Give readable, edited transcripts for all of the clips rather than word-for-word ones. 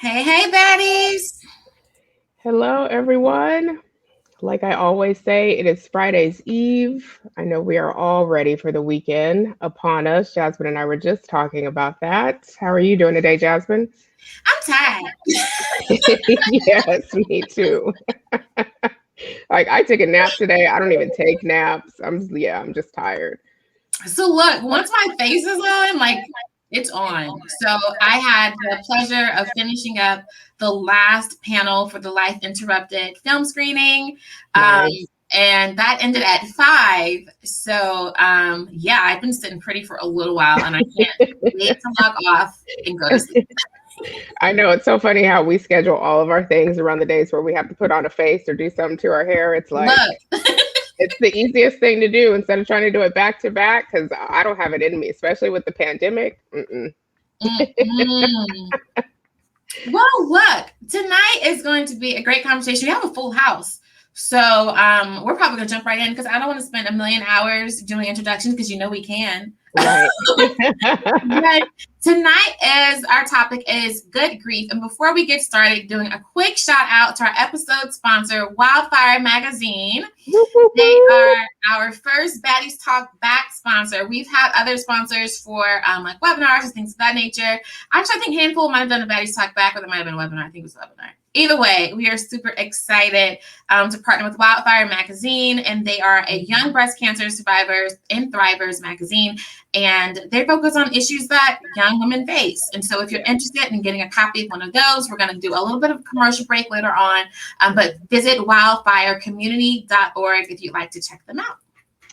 Hey, hey, baddies. Hello, everyone. Like I always say, it is Friday's Eve. I know we are all ready for the weekend upon us. Jasmine and I were just talking about that. How are you doing today, Jasmine? I'm tired. Yes, me too. Like I took a nap today. I don't even take naps. I'm just tired. So, look, once my face is on, it's on. So, I had the pleasure of finishing up the last panel for the Life Interrupted film screening. Um, Nice. and that ended at 5. So, yeah, I've been sitting pretty for a little while and I can't wait to log off and go to sleep. I know it's so funny how we schedule all of our things around the days where we have to put on a face or do something to our hair. It's like Look. it's the easiest thing to do instead of trying to do it back to back because I don't have it in me, especially with the pandemic. Mm-mm. Mm-mm. Well, look, tonight is going to be a great conversation. We have a full house. So we're probably going to jump right in because I don't want to spend a million hours doing introductions because we can. Right. But tonight is our topic is good grief. And before we get started, doing a quick shout out to our episode sponsor, Wildfire Magazine. Whoop, whoop, They whoop. are our first Baddies Talk Back sponsor. We've had other sponsors for like webinars and things of that nature. Actually, I think Handful might have done a Baddies Talk Back, or there might have been a webinar. I think it was a webinar. Either way, we are super excited to partner with Wildfire Magazine, and they are a young breast cancer survivors and thrivers magazine, and they focus on issues that young women face. And so if you're Yeah. interested in getting a copy of one of those, we're going to do a little bit of commercial break later on, but visit wildfirecommunity.org if you'd like to check them out.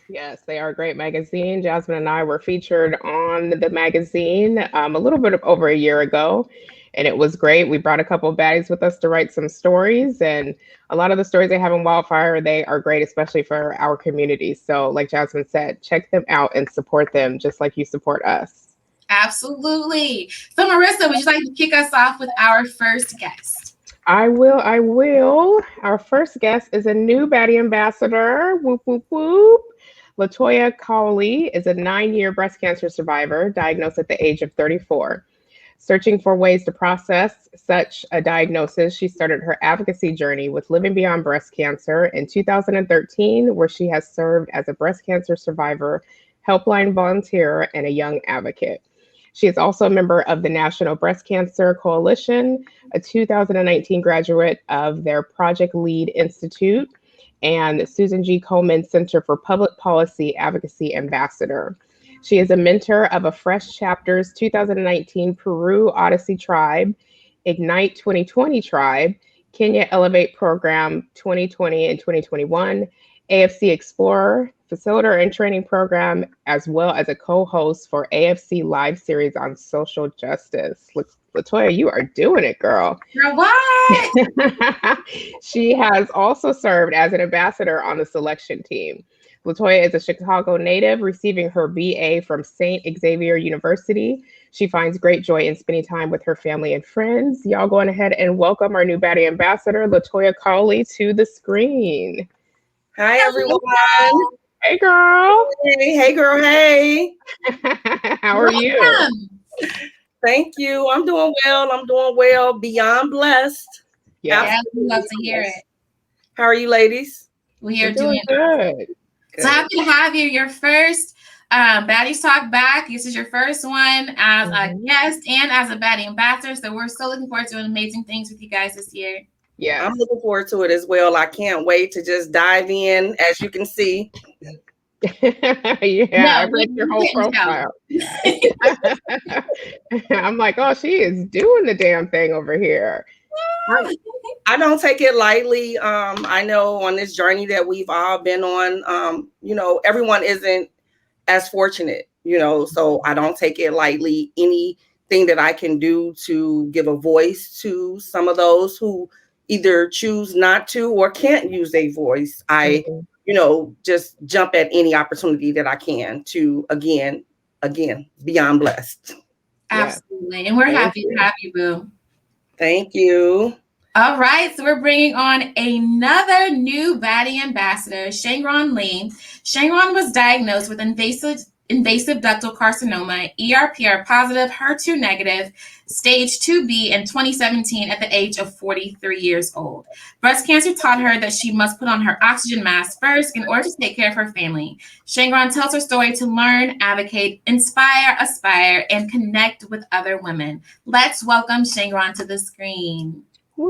Yes, they are a great magazine. Jasmine and I were featured on the magazine a little bit of over a year ago, and it was great. We brought a couple of baddies with us to write some stories, and a lot of the stories they have in Wildfire, they are great, especially for our community. So, like Jasmine said, check them out and support them just like you support us. Absolutely. So, Marissa, would you like to kick us off with our first guest? I will. I will. Our first guest is a new baddie ambassador. Whoop, whoop, whoop. Latoya Cowley is a 9-year breast cancer survivor diagnosed at the age of 34. Searching for ways to process such a diagnosis, she started her advocacy journey with Living Beyond Breast Cancer in 2013, where she has served as a breast cancer survivor, helpline volunteer, and a young advocate. She is also a member of the National Breast Cancer Coalition, a 2019 graduate of their Project Lead Institute, and Susan G. Komen Center for Public Policy Advocacy Ambassador. She is a mentor of a Fresh Chapters 2019 Peru Odyssey Tribe, Ignite 2020 Tribe, Kenya Elevate Program 2020 and 2021, AFC Explorer, facilitator and training program, as well as a co-host for AFC Live series on social justice. Latoya, you are doing it, girl. Girl, what? She has also served as an ambassador on the selection team. Latoya is a Chicago native, receiving her BA from St. Xavier University. She finds great joy in spending time with her family and friends. Y'all go on ahead and welcome our new baddie ambassador, Latoya Cowley, to the screen. Hi, everyone. Hey, girl. Hey, girl. Hey. How are you? Thank you. I'm doing well. I'm doing well. Beyond blessed. Yeah, Absolutely we love to hear blessed. it. How are you, ladies? We We're are doing doing good. so happy to have you. Your first Baddies Talk Back. This is your first one as a guest and as a Baddie ambassador. So we're so looking forward to doing amazing things with you guys this year. Yes. I'm looking forward to it as well. I can't wait to just dive in, as you can see. Yeah, I read your whole profile. I'm like, oh, she is doing the damn thing over here. I don't take it lightly. I know on this journey that we've all been on, everyone isn't as fortunate, so I don't take it lightly. Anything that I can do to give a voice to some of those who either choose not to or can't use a voice, I just jump at any opportunity that I can to again beyond blessed. Absolutely. And we're happy to have you, boo. Thank you. All right, so we're bringing on another new Baddie ambassador, Shangron Lee. Shangron was diagnosed with invasive invasive ductal carcinoma, ERPR positive, HER2 negative, stage 2B in 2017 at the age of 43 years old. Breast cancer taught her that she must put on her oxygen mask first in order to take care of her family. Shangron tells her story to learn, advocate, inspire, aspire, and connect with other women. Let's welcome Shangron to the screen. Hi.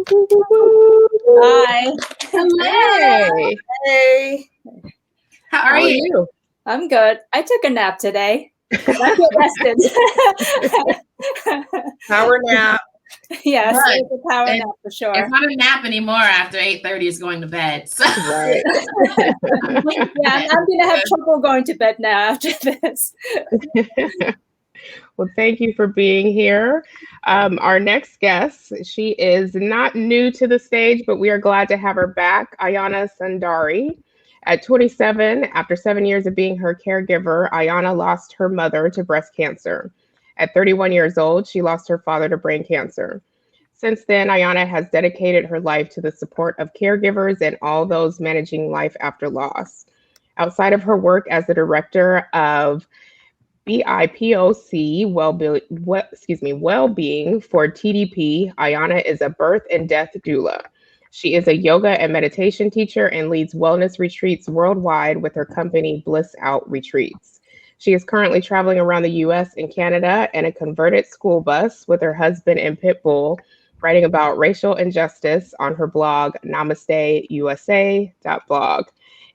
Hello. Hey. Hey. How are you? I'm good. I took a nap today. I feel rested. Power nap. Yes, Good. it's a power nap for sure. It's not a nap anymore after 8:30 is going to bed. So. Right. I'm going to have trouble going to bed now after this. Well, thank you for being here. Our next guest, she is not new to the stage, but we are glad to have her back, Ayana Sundari. At 27, after 7 years of being her caregiver, Ayana lost her mother to breast cancer. At 31 years old, she lost her father to brain cancer. Since then, Ayana has dedicated her life to the support of caregivers and all those managing life after loss. Outside of her work as the director of BIPOC well-being for TDP, Ayana is a birth and death doula. She is a yoga and meditation teacher and leads wellness retreats worldwide with her company Bliss Out Retreats. She is currently traveling around the US and Canada in a converted school bus with her husband and pit bull, writing about racial injustice on her blog namasteusa.blog,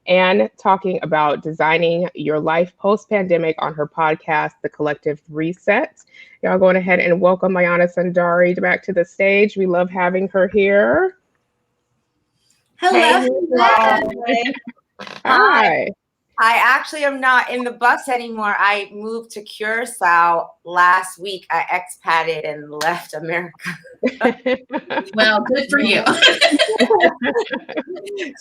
and talking about designing your life post-pandemic on her podcast, The Collective Reset. Y'all going ahead and welcome Ayana Sundari back to the stage. We love having her here. Hello. Hey, Hi. I actually am not in the bus anymore. I moved to Curacao last week. I expatted and left America. Well, good for you.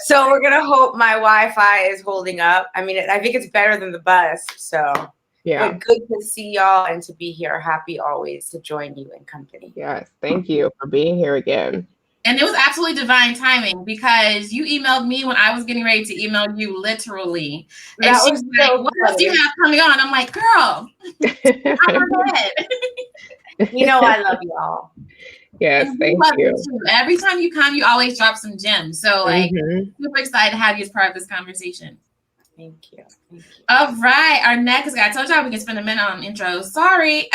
So we're going to hope my Wi-Fi is holding up. I mean, I think it's better than the bus. So Yeah. but good to see y'all and to be here. Happy always to join you in company. Yes. Thank you for being here again. And it was absolutely divine timing because you emailed me when I was getting ready to email you, literally. And That she was was so like, what else do you funny. have coming on? I'm like, girl, I'm on head. You know I love y'all. Yes, And we thank love you. too. Every time you come, you always drop some gems. So, like, Mhm. super excited to have you as part of this conversation. Thank you. Thank you. All right, our next guy. I told y'all we can spend a minute on intros. Sorry.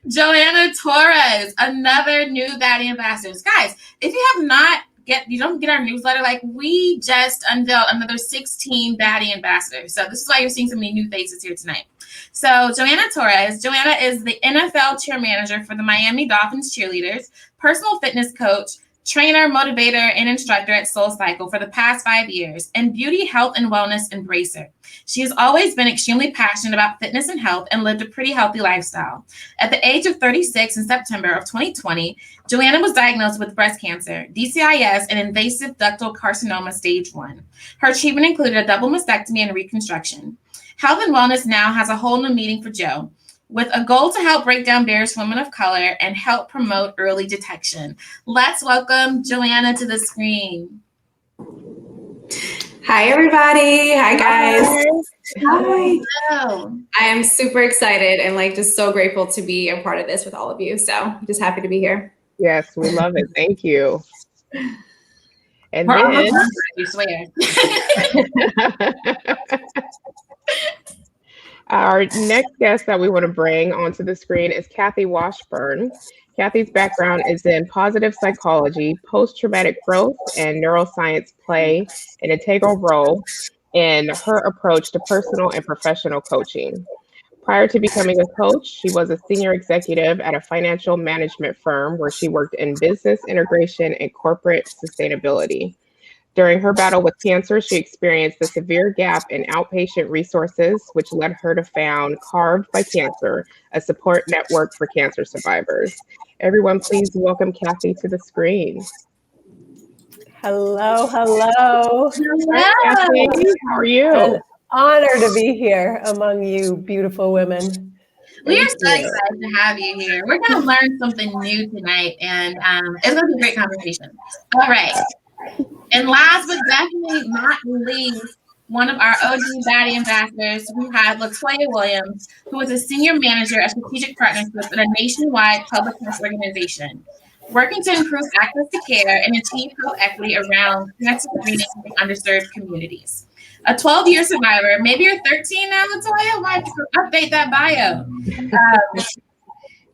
Joanna Torres, another new Baddie ambassadors. Guys, if you have not you don't get our newsletter, like we just unveiled another 16 Baddie ambassadors. So this is why you're seeing so many new faces here tonight. So Joanna Torres, Joanna is the NFL cheer manager for the Miami Dolphins cheerleaders, personal fitness coach, trainer, motivator, and instructor at SoulCycle for the past 5 years, and beauty, health, and wellness embracer. She has always been extremely passionate about fitness and health and lived a pretty healthy lifestyle. At the age of 36 in September of 2020, Joanna was diagnosed with breast cancer, DCIS, and invasive ductal carcinoma stage 1. Her treatment included a double mastectomy and reconstruction. Health and wellness now has a whole new meaning for Jo, with a goal to help break down barriers for women of color and help promote early detection. Let's welcome Joanna to the screen. Hi, everybody. Hi, guys. Hi. Hello. I am super excited and just so grateful to be a part of this with all of you. So just happy to be here. Yes, we love it. Thank you. And We're then almost done, I swear. our next guest that we want to bring onto the screen is Kathy Washburn. Kathy's background is in positive psychology, post-traumatic growth, and neuroscience play an integral role in her approach to personal and professional coaching. Prior to becoming a coach, she was a senior executive at a financial management firm where she worked in business integration and corporate sustainability. During her battle with cancer, she experienced a severe gap in outpatient resources, which led her to found Carved by Cancer, a support network for cancer survivors. Everyone, please welcome Kathy to the screen. Hello, hello. Hi, Kathy. How are you? An honor to be here among you beautiful women. We are Thank so you. excited to have you here. We're going to learn something new tonight, and it's going to be a great conversation. All right. And last but definitely not least, one of our OG Baddie ambassadors, we have Latoya Williams, who is a senior manager of strategic partnerships at a nationwide public health organization, working to improve access to care and achieve health equity around cancer screening in underserved communities. A 12-year survivor, maybe you're 13 now, Latoya, why don't you update that bio?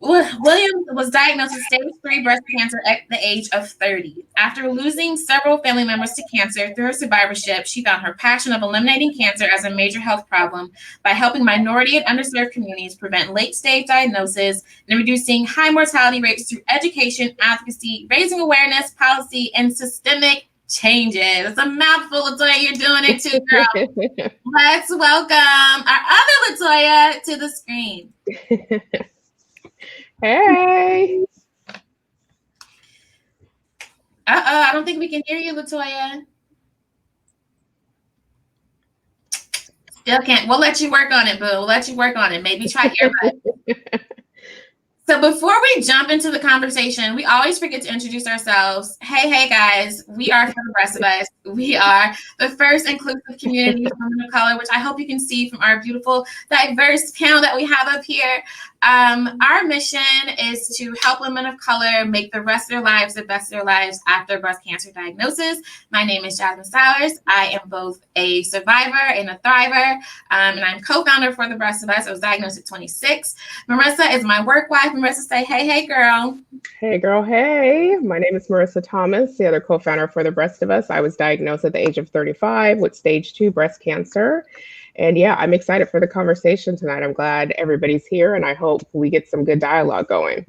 Williams was diagnosed with stage 3 breast cancer at the age of 30. After losing several family members to cancer through her survivorship, she found her passion of eliminating cancer as a major health problem by helping minority and underserved communities prevent late-stage diagnosis and reducing high mortality rates through education, advocacy, raising awareness, policy, and systemic changes. It's a mouthful, Latoya. You're doing it too, girl. Let's welcome our other Latoya to the screen. Hey. I don't think we can hear you, Latoya. Still can't. We'll let you work on it, boo. We'll let you work on it. Maybe try earbuds. So before we jump into the conversation, we always forget to introduce ourselves. Hey, guys. We are For the Rest of Us. We are the first inclusive community of women of color, which I hope you can see from our beautiful, diverse panel that we have up here. Our mission is to help women of color make the rest of their lives the best of their lives after breast cancer diagnosis. My name is Jasmine Sowers. I am both a survivor and a thriver, and I'm co-founder For the Rest of Us. I was diagnosed at 26. Marissa is my work wife. Marissa, say hey, girl. Hey, girl, hey. My name is Marissa Thomas, the other co-founder For the Rest of Us. I was diagnosed at the age of 35 with stage 2 breast cancer. And yeah, I'm excited for the conversation tonight. I'm glad everybody's here, and I hope we get some good dialogue going.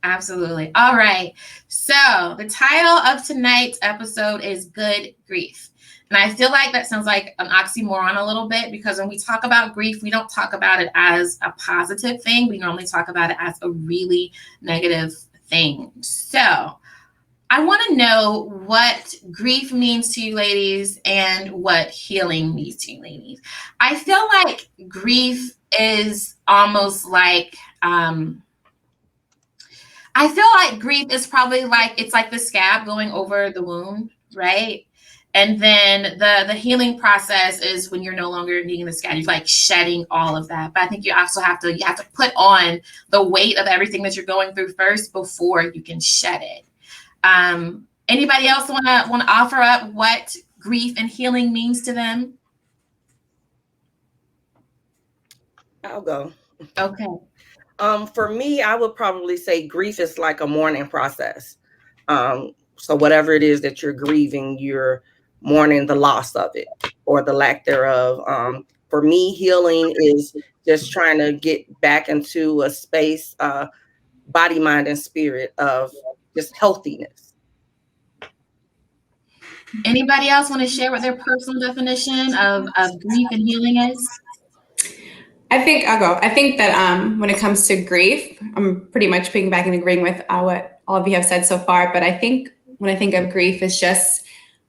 Absolutely. All right. So the title of tonight's episode is Good Grief. And I feel like that sounds like an oxymoron a little bit, because when we talk about grief, we don't talk about it as a positive thing. We normally talk about it as a really negative thing. So I want to know what grief means to you ladies and what healing means to you ladies. I feel like grief is almost like, I feel like grief is probably like, it's like the scab going over the wound, right? And then the healing process is when you're no longer needing the scab, you're like shedding all of that. But I think you also have to put on the weight of everything that you're going through first before you can shed it. Anybody else want to offer up what grief and healing means to them? I'll go. Okay. For me, I would probably say grief is like a mourning process. So whatever it is that you're grieving, you're mourning the loss of it or the lack thereof. For me, healing is just trying to get back into a space, body, mind, and spirit of just healthiness. Anybody else want to share what their personal definition of grief and healing is? I think I'll go. I think that when it comes to grief, I'm pretty much piggybacking and agreeing with what all of you have said so far. But I think when I think of grief, it's just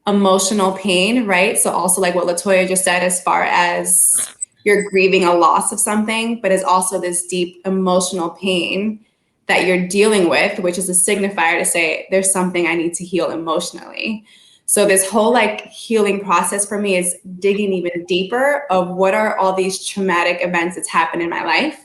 emotional pain, right? So also like what Latoya just said, as far as you're grieving a loss of something, but it's also this deep emotional pain that you're dealing with, which is a signifier to say there's something I need to heal emotionally. So this whole like healing process for me is digging even deeper of what are all these traumatic events that's happened in my life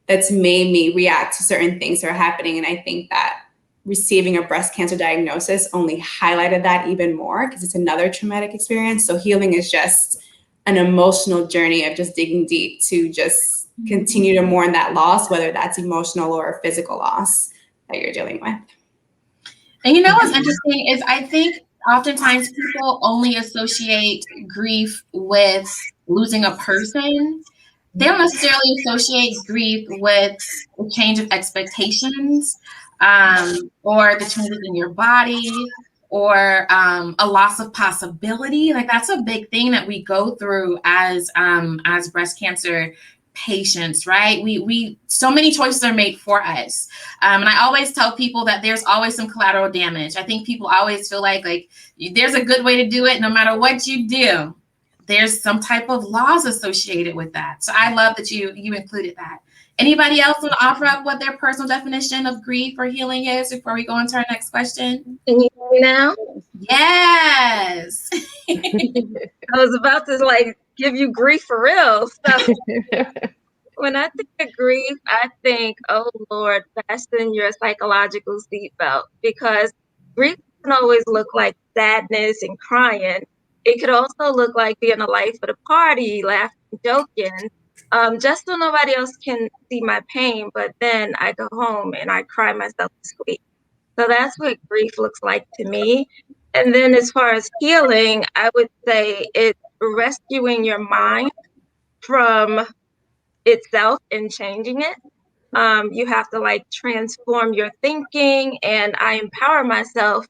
that's made me react to certain things that are happening. And I think that receiving a breast cancer diagnosis only highlighted that even more because it's another traumatic experience. So healing is just an emotional journey of just digging deep to just continue to mourn that loss, whether that's emotional or physical loss that you're dealing with. And you know what's interesting is I think oftentimes people only associate grief with losing a person. They don't necessarily associate grief with a change of expectations, or the changes in your body, or a loss of possibility. Like that's a big thing that we go through as breast cancer patients, right? We so many choices are made for us. And I always tell people that there's always some collateral damage. I think people always feel like there's a good way to do it. No matter what you do, there's some type of laws associated with that. So I love that you included that. Anybody else want to offer up what their personal definition of grief or healing is before we go into our next question? Can you hear me now? Yes. I was about to like give you grief for real. So when I think of grief, I think, oh Lord, fasten your psychological seatbelt, because grief can always look like sadness and crying. It could also look like being a life of the party, laughing, joking, just so nobody else can see my pain. But then I go home and I cry myself to sleep. So that's what grief looks like to me. And then as far as healing, I would say it's rescuing your mind from itself and changing it. You have to like transform your thinking, and I empower myself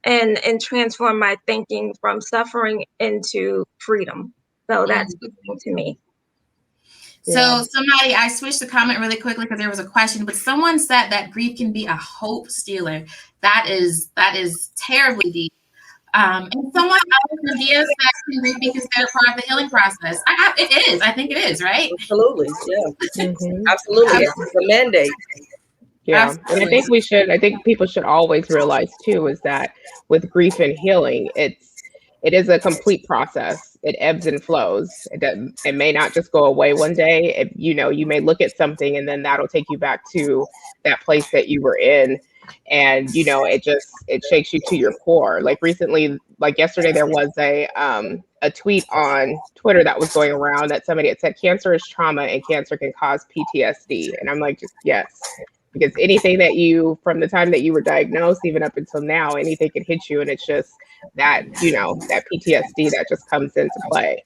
and transform my thinking from suffering into freedom. So that's the thing to me. So Yeah. somebody, I switched the comment really quickly because there was a question, but someone said that grief can be a hope stealer. That is terribly deep. And someone else, Nadia, said can grief be considered part of the healing process? It is. I think it is, right? Absolutely. Yeah. Mhm. Absolutely. It's a mandate. Yeah, Absolutely. and I think people should always realize too is that with grief and healing, it is a complete process. It ebbs and flows. It may not just go away one day. You may look at something and then that'll take you back to that place that you were in, and it shakes you to your core. Like recently, like yesterday, there was a tweet on Twitter that was going around that somebody had said cancer is trauma and cancer can cause PTSD, and I'm like, just yes. Because anything from the time that you were diagnosed, even up until now, anything can hit you. And it's just that PTSD that just comes into play.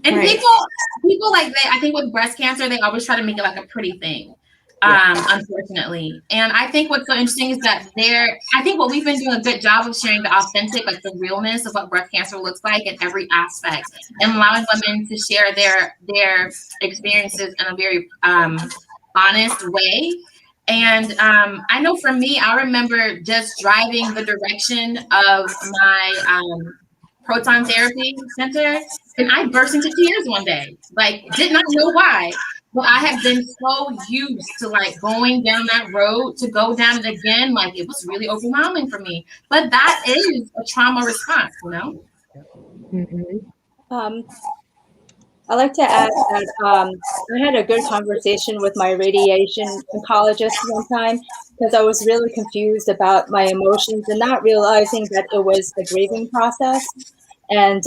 And Right. people like that, I think with breast cancer, they always try to make it like a pretty thing, unfortunately. And I think what's so interesting is that I think what we've been doing a good job of sharing the authentic, like the realness of what breast cancer looks like in every aspect, and allowing women to share their experiences in a very honest way. And I know for me, I remember just driving the direction of my proton therapy center, and I burst into tears one day. Like, did not know why, but I have been so used to like going down that road to go down it again. Like, it was really overwhelming for me. But that is a trauma response, you know? Mm-hmm. I'd like to add that I had a good conversation with my radiation oncologist one time because I was really confused about my emotions and not realizing that it was a grieving process. And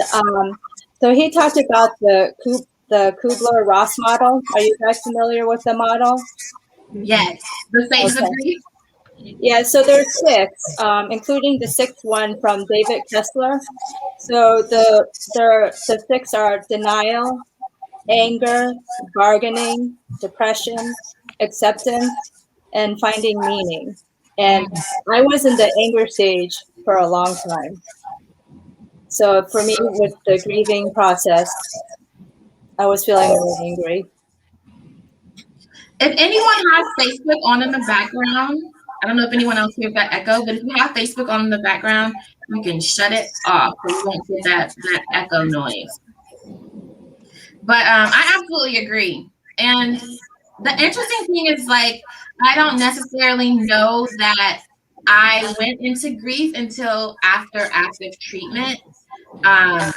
so he talked about the Kubler-Ross model. Are you guys familiar with the model? Yes. The stages of grief. Yeah, so there's 6, including the 6th one from David Kessler. So the 6 are denial, anger, bargaining, depression, acceptance, and finding meaning. And I was in the anger stage for a long time. So for me, with the grieving process, I was feeling really angry. If anyone has Facebook on in the background, I don't know if anyone else hears that echo, but if you have Facebook on in the background, you can shut it off so you won't get that echo noise. But I absolutely agree. And the interesting thing is, like, I don't necessarily know that I went into grief until after active treatment. I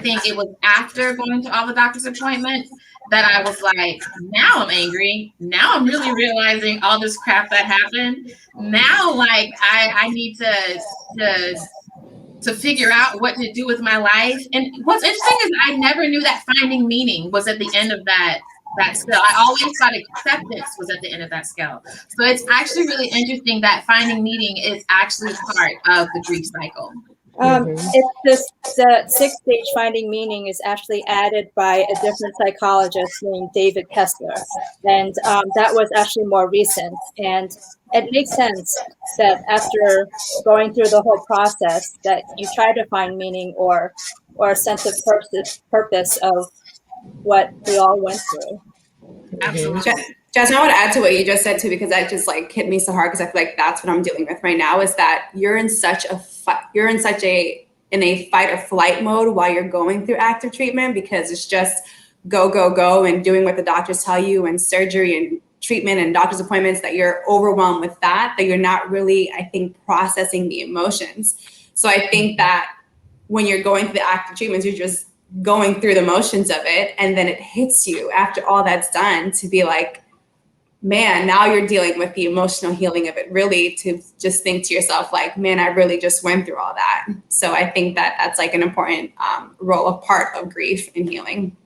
think it was after going to all the doctor's appointments that I was like, now I'm angry. Now I'm really realizing all this crap that happened. Now, like, I need to figure out what to do with my life. And what's interesting is I never knew that finding meaning was at the end of that scale. I always thought acceptance was at the end of that scale. So it's actually really interesting that finding meaning is actually part of the grief cycle. It's the 6th stage finding meaning is actually added by a different psychologist named David Kessler. And that was actually more recent. And it makes sense that after going through the whole process that you try to find meaning or a sense of purpose of what we all went through. Absolutely. Jasmine, I want to add to what you just said too, because that just like hit me so hard, because I feel like that's what I'm dealing with right now, is that you're in a fight or flight mode while you're going through active treatment, because it's just go, go, go, and doing what the doctors tell you, and surgery and treatment and doctor's appointments, that you're overwhelmed with that you're not really, I think, processing the emotions. So I think that when you're going through the active treatments, you're just going through the motions of it. And then it hits you after all that's done to be like, man, now you're dealing with the emotional healing of it, really, to just think to yourself like, man, I really just went through all that. So I think that that's like an important role, a part of grief and healing.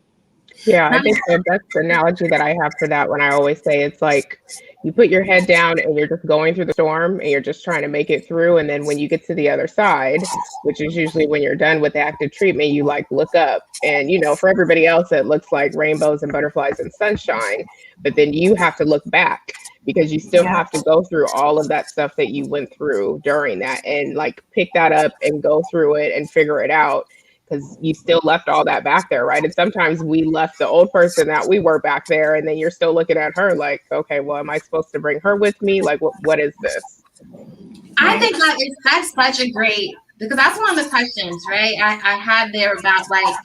Yeah, I think that's the analogy that I have for that when I always say it's like you put your head down and you're just going through the storm and you're just trying to make it through. And then when you get to the other side, which is usually when you're done with the active treatment, you like look up and, you know, for everybody else, it looks like rainbows and butterflies and sunshine. But then you have to look back because you still have to go through all of that stuff that you went through during that and like pick that up and go through it and figure it out. Because you still left all that back there, right? And sometimes we left the old person that we were back there, and then you're still looking at her like, okay, well, am I supposed to bring her with me? Like, what is this? I think that's such a great, because that's one of the questions, right? I had there about like,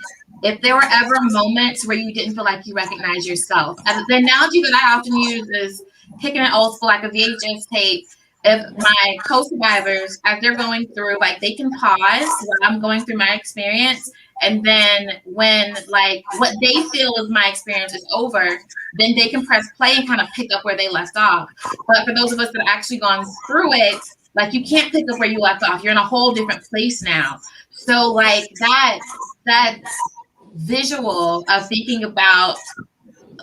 if there were ever moments where you didn't feel like you recognized yourself. And the analogy that I often use is picking an old school, like a VHS tape. If my co-survivors, as they're going through, like they can pause while I'm going through my experience. And then when like what they feel is my experience is over, then they can press play and kind of pick up where they left off. But for those of us that have actually gone through it, like you can't pick up where you left off. You're in a whole different place now. So like that visual of thinking about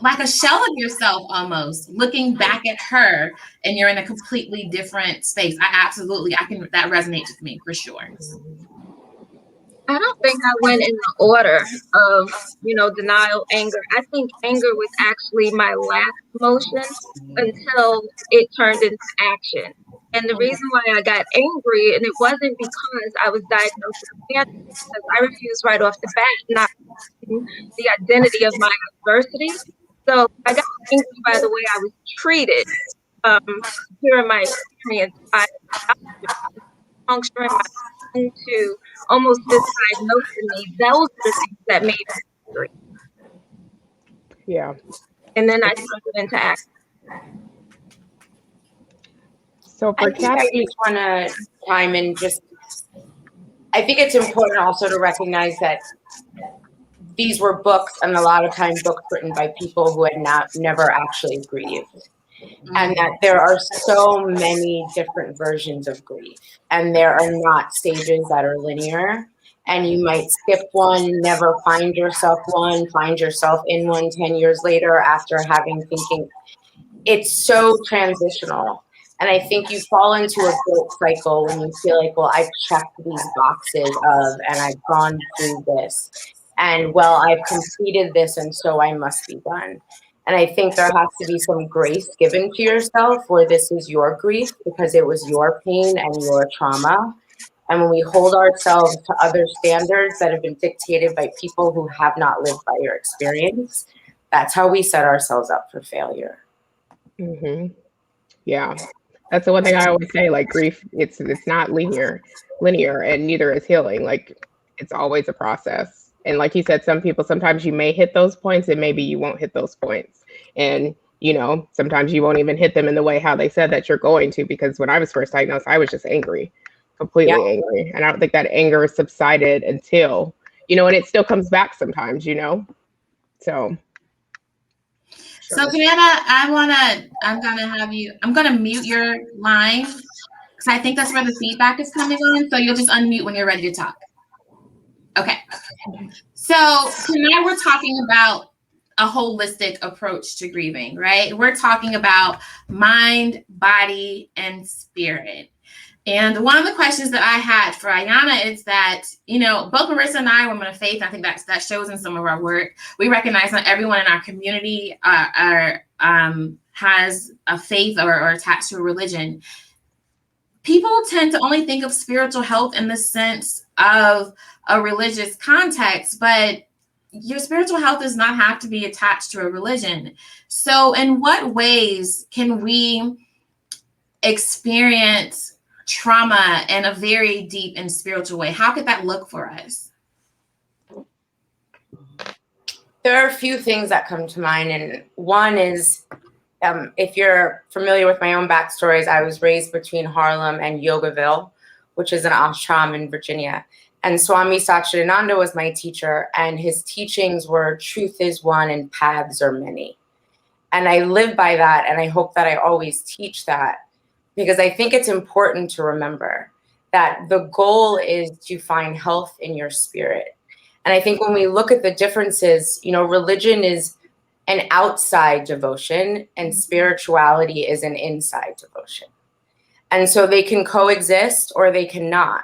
like a shell of yourself almost looking back at her and you're in a completely different space. That resonates with me for sure. I don't think I went in the order of, denial, anger. I think anger was actually my last emotion until it turned into action. And the reason why I got angry, and it wasn't because I was diagnosed with cancer, because I refused right off the bat not the identity of my adversity. So I got angry by the way I was treated during my experience. I puncturing my into almost misdiagnosing me. Those are the things that made me angry. Yeah. And then I turned it into action. So for I think I just want to chime in. I think it's important also to recognize that these were books, and a lot of time books written by people who had never actually grieved. And that there are so many different versions of grief, and there are not stages that are linear. And you might skip one, never find yourself one, find yourself in one 10 years later after thinking. It's so transitional. And I think you fall into a guilt cycle when you feel like, well, I've checked these boxes and I've gone through this. And well, I've completed this, and so I must be done. And I think there has to be some grace given to yourself where this is your grief because it was your pain and your trauma. And when we hold ourselves to other standards that have been dictated by people who have not lived by your experience, that's how we set ourselves up for failure. Mm-hmm. Yeah. That's the one thing I always say, like grief, it's not linear, and neither is healing. Like it's always a process. And like you said, sometimes you may hit those points and maybe you won't hit those points. And, sometimes you won't even hit them in the way how they said that you're going to, because when I was first diagnosed, I was just angry, completely angry. And I don't think that anger subsided until, and it still comes back sometimes, so. So Canada, I'm gonna mute your line because I think that's where the feedback is coming on. So you'll just unmute when you're ready to talk. Okay. So tonight we're talking about a holistic approach to grieving, right? We're talking about mind, body, and spirit. And one of the questions that I had for Ayanna is that, both Marissa and I are women of faith. And I think that shows in some of our work. We recognize that everyone in our community has a faith or attached to a religion. People tend to only think of spiritual health in the sense of a religious context, but your spiritual health does not have to be attached to a religion. So in what ways can we experience trauma in a very deep and spiritual way? How could that look for us? There are a few things that come to mind. And one is, if you're familiar with my own backstories, I was raised between Harlem and Yogaville, which is an ashram in Virginia. And Swami Satchidananda was my teacher, and his teachings were truth is one and paths are many. And I live by that, and I hope that I always teach that, because I think it's important to remember that the goal is to find health in your spirit. And I think when we look at the differences, religion is an outside devotion and spirituality is an inside devotion. And so they can coexist or they cannot.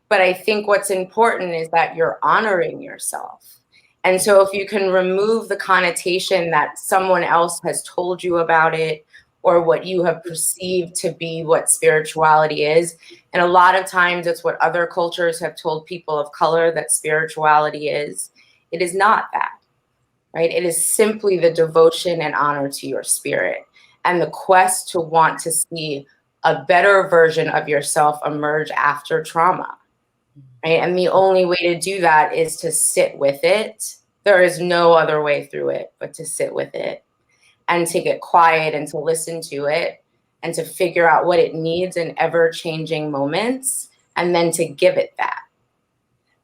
But I think what's important is that you're honoring yourself. And so if you can remove the connotation that someone else has told you about it, or what you have perceived to be what spirituality is, and a lot of times it's what other cultures have told people of color that spirituality is, it is not that, right? It is simply the devotion and honor to your spirit and the quest to want to see a better version of yourself emerge after trauma. Right? And the only way to do that is to sit with it. There is no other way through it but to sit with it and to get quiet and to listen to it and to figure out what it needs in ever-changing moments and then to give it that.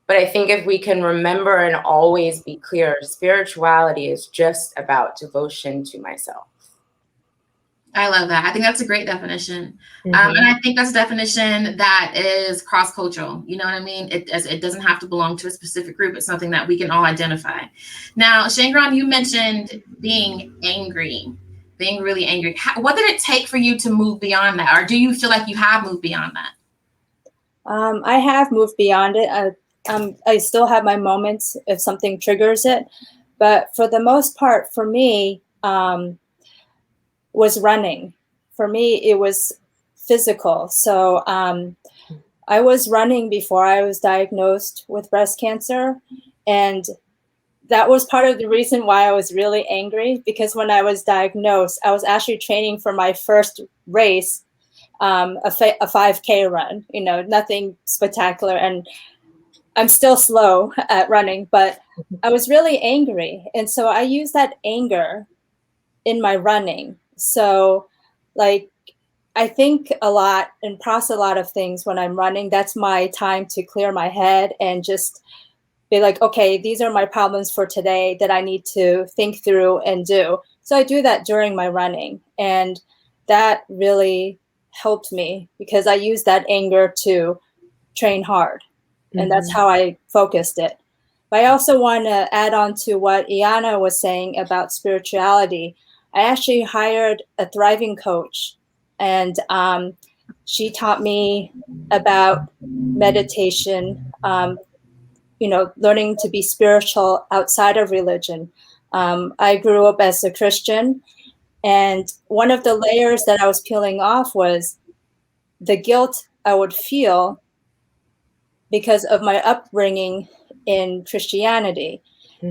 But I think if we can remember and always be clear, spirituality is just about devotion to myself. I love that. I think that's a great definition. And I think that's a definition that is cross-cultural. You know what I mean? It doesn't have to belong to a specific group. It's something that we can all identify. Now, Shangron, you mentioned being angry, being really angry. What did it take for you to move beyond that? Or do you feel like you have moved beyond that? I have moved beyond it. I still have my moments if something triggers it. But for the most part, for me, was running. For me, it was physical. So I was running before I was diagnosed with breast cancer. And that was part of the reason why I was really angry, because when I was diagnosed, I was actually training for my first race, a 5K run, nothing spectacular. And I'm still slow at running, but I was really angry. And so I used that anger in my running. So I think a lot and process a lot of things when I'm running. That's my time to clear my head and just be like, okay, these are my problems for today that I need to think through and do. So I do that during my running. And that really helped me because I use that anger to train hard. And that's how I focused it. But I also want to add on to what Iana was saying about spirituality. I actually hired a thriving coach, and she taught me about meditation, learning to be spiritual outside of religion. I grew up as a Christian, and one of the layers that I was peeling off was the guilt I would feel because of my upbringing in Christianity.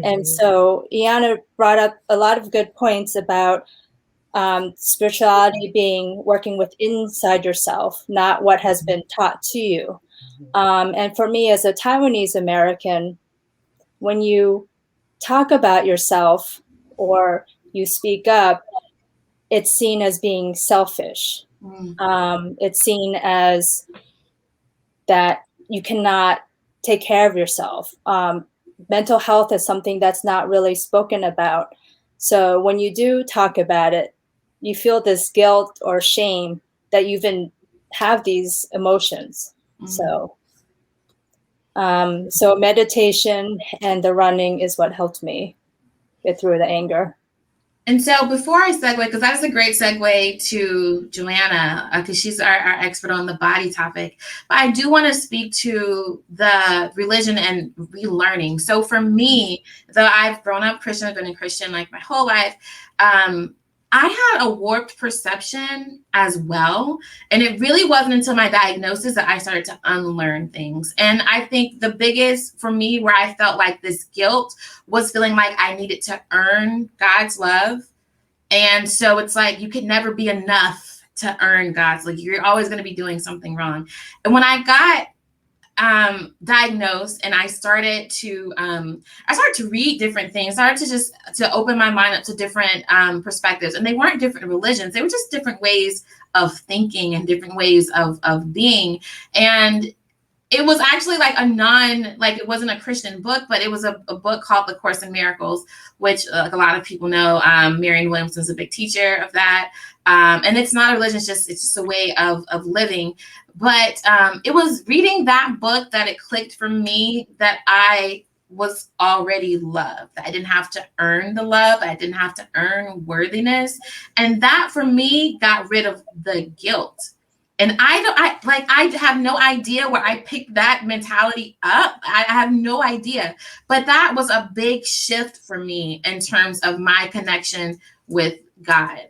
And so Iana brought up a lot of good points about spirituality being working with inside yourself, not what has been taught to you. And for me as a Taiwanese American, when you talk about yourself or you speak up, it's seen as being selfish. It's seen as that you cannot take care of yourself. Mental health is something that's not really spoken about. So when you do talk about it, you feel this guilt or shame that you even have these emotions. So meditation and the running is what helped me get through the anger. And so before I segue, because that's a great segue to Joanna, because she's our expert on the body topic, but I do want to speak to the religion and relearning. So for me, though I've grown up Christian, I've been a Christian like my whole life, I had a warped perception as well. And it really wasn't until my diagnosis that I started to unlearn things. And I think the biggest for me where I felt like this guilt was feeling like I needed to earn God's love. And so it's like you could never be enough to earn God's love. You're always going to be doing something wrong. And when I got diagnosed and I started to read different things, started to open my mind up to different perspectives. And they weren't different religions. They were just different ways of thinking and different ways of being. And it was actually like it wasn't a Christian book, but it was a book called The Course in Miracles, which like a lot of people know, Marianne Williamson's a big teacher of that. And it's not a religion, it's just a way of living. But it was reading that book that it clicked for me that I was already loved. I didn't have to earn the love. I didn't have to earn worthiness. And that for me got rid of the guilt. And I have no idea where I picked that mentality up. I have no idea. But that was a big shift for me in terms of my connection with God.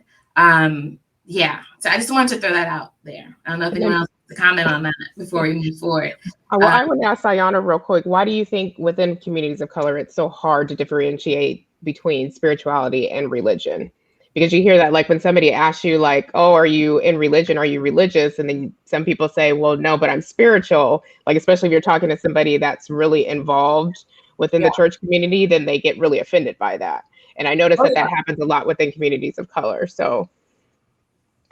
Yeah. So I just wanted to throw that out there. I don't know if anyone else wants to comment on that before we move forward. Well, I want to ask Ayana real quick, why do you think within communities of color, it's so hard to differentiate between spirituality and religion? Because you hear that, like when somebody asks you like, oh, are you in religion? Are you religious? And then some people say, well, no, but I'm spiritual. Like, especially if you're talking to somebody that's really involved within the church community, then they get really offended by that. And I notice that happens a lot within communities of color. So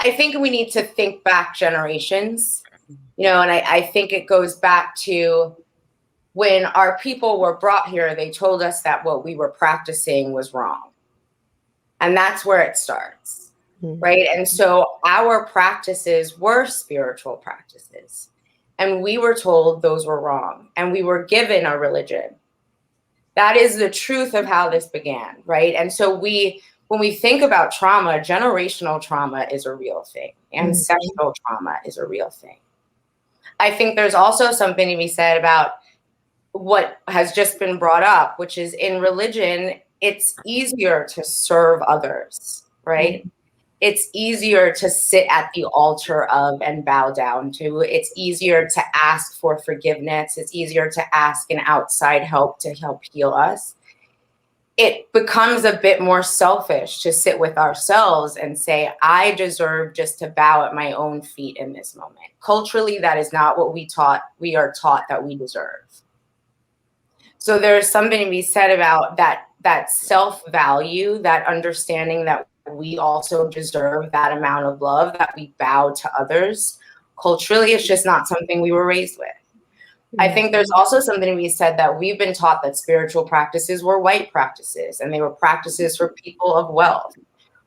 I think we need to think back generations, and I think it goes back to when our people were brought here, they told us that what we were practicing was wrong. And that's where it starts, right? And so our practices were spiritual practices. And we were told those were wrong. And we were given a religion. That is the truth of how this began, right? And so when we think about trauma, generational trauma is a real thing. Ancestral trauma is a real thing. I think there's also something to be said about what has just been brought up, which is in religion, it's easier to serve others, right? It's easier to sit at the altar of and bow down to. It's easier to ask for forgiveness. It's easier to ask an outside help to help heal us. It becomes a bit more selfish to sit with ourselves and say, I deserve just to bow at my own feet in this moment. Culturally, that is not what we are taught that we deserve. So there's something to be said about that self-value, that understanding that we also deserve that amount of love, that we bow to others. Culturally, it's just not something we were raised with. I think there's also something to be said that we've been taught that spiritual practices were white practices and they were practices for people of wealth,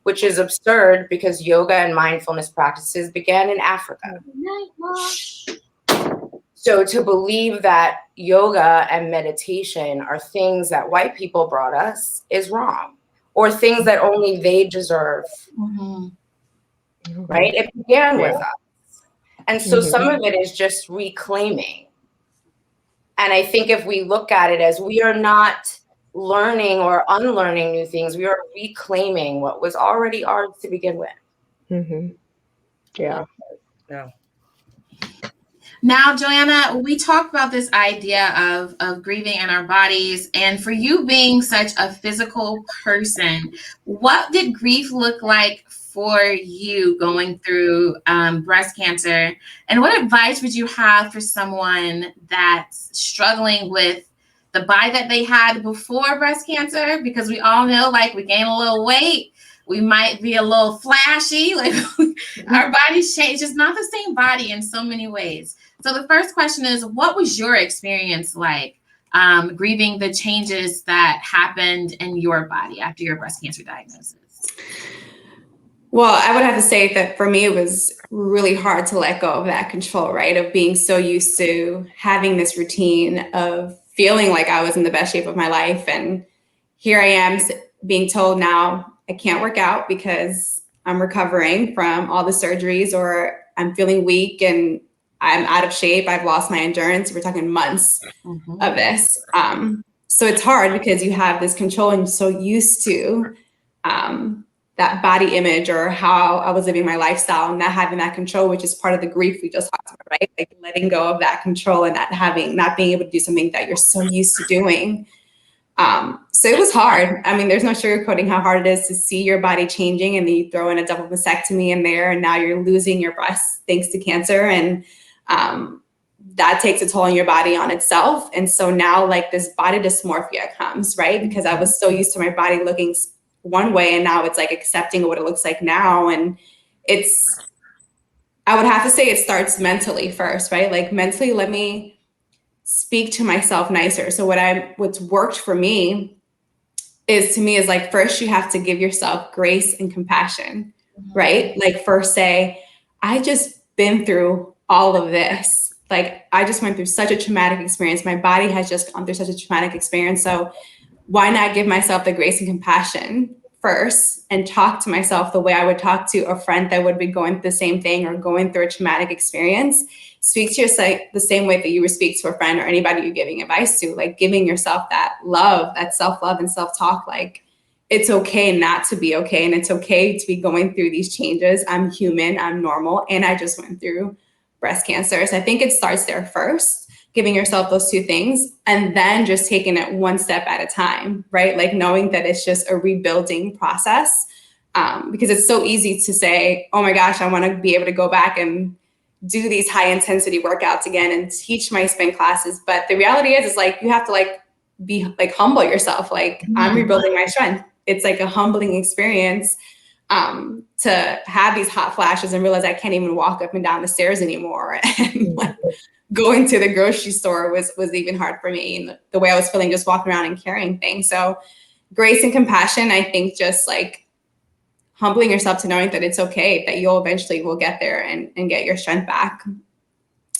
which is absurd because yoga and mindfulness practices began in Africa. So to believe that yoga and meditation are things that white people brought us is wrong, or things that only they deserve, right? It began with us. And so some of it is just reclaiming. And I think if we look at it as we are not learning or unlearning new things, we are reclaiming what was already ours to begin with. Yeah. Now, Joanna, we talked about this idea of grieving in our bodies. And for you being such a physical person, what did grief look like for you going through breast cancer? And what advice would you have for someone that's struggling with the body that they had before breast cancer? Because we all know, like, we gain a little weight, we might be a little flashy, like our bodies change. It's not the same body in so many ways. So the first question is, what was your experience like grieving the changes that happened in your body after your breast cancer diagnosis? Well, I would have to say that for me, it was really hard to let go of that control, right? Of being so used to having this routine of feeling like I was in the best shape of my life. And here I am being told now I can't work out because I'm recovering from all the surgeries, or I'm feeling weak and I'm out of shape. I've lost my endurance. We're talking months of this. So it's hard because you have this control and you're so used to that body image or how I was living my lifestyle, and not having that control, which is part of the grief we just talked about, right? Like letting go of that control and not being able to do something that you're so used to doing. So it was hard. I mean, there's no sugarcoating how hard it is to see your body changing, and then you throw in a double mastectomy in there, and now you're losing your breast thanks to cancer. And that takes a toll on your body on itself. And so now like this body dysmorphia comes, right? Because I was so used to my body looking one way, and now it's like accepting what it looks like now. And I would have to say it starts mentally first, right? Like mentally, let me speak to myself nicer. So what's worked for me is like, first you have to give yourself grace and compassion, right? Like first say, I just been through all of this. Like I just went through such a traumatic experience. My body has just gone through such a traumatic experience. So why not give myself the grace and compassion first and talk to myself the way I would talk to a friend that would be going through the same thing or going through a traumatic experience. Speak to yourself the same way that you would speak to a friend or anybody you're giving advice to, like giving yourself that love, that self-love and self-talk. Like it's okay not to be okay. And it's okay to be going through these changes. I'm human, I'm normal. And I just went through breast cancer. So I think it starts there first, giving yourself those two things, and then just taking it one step at a time, right? Like knowing that it's just a rebuilding process, because it's so easy to say, oh my gosh, I want to be able to go back and do these high intensity workouts again and teach my spin classes. But the reality is like, you have to like be like humble yourself. Like I'm rebuilding my strength. It's like a humbling experience to have these hot flashes and realize I can't even walk up and down the stairs anymore. And like, going to the grocery store was even hard for me, and the way I was feeling just walking around and carrying things. So grace and compassion, I think just like humbling yourself to knowing that it's okay, that you'll eventually will get there and get your strength back.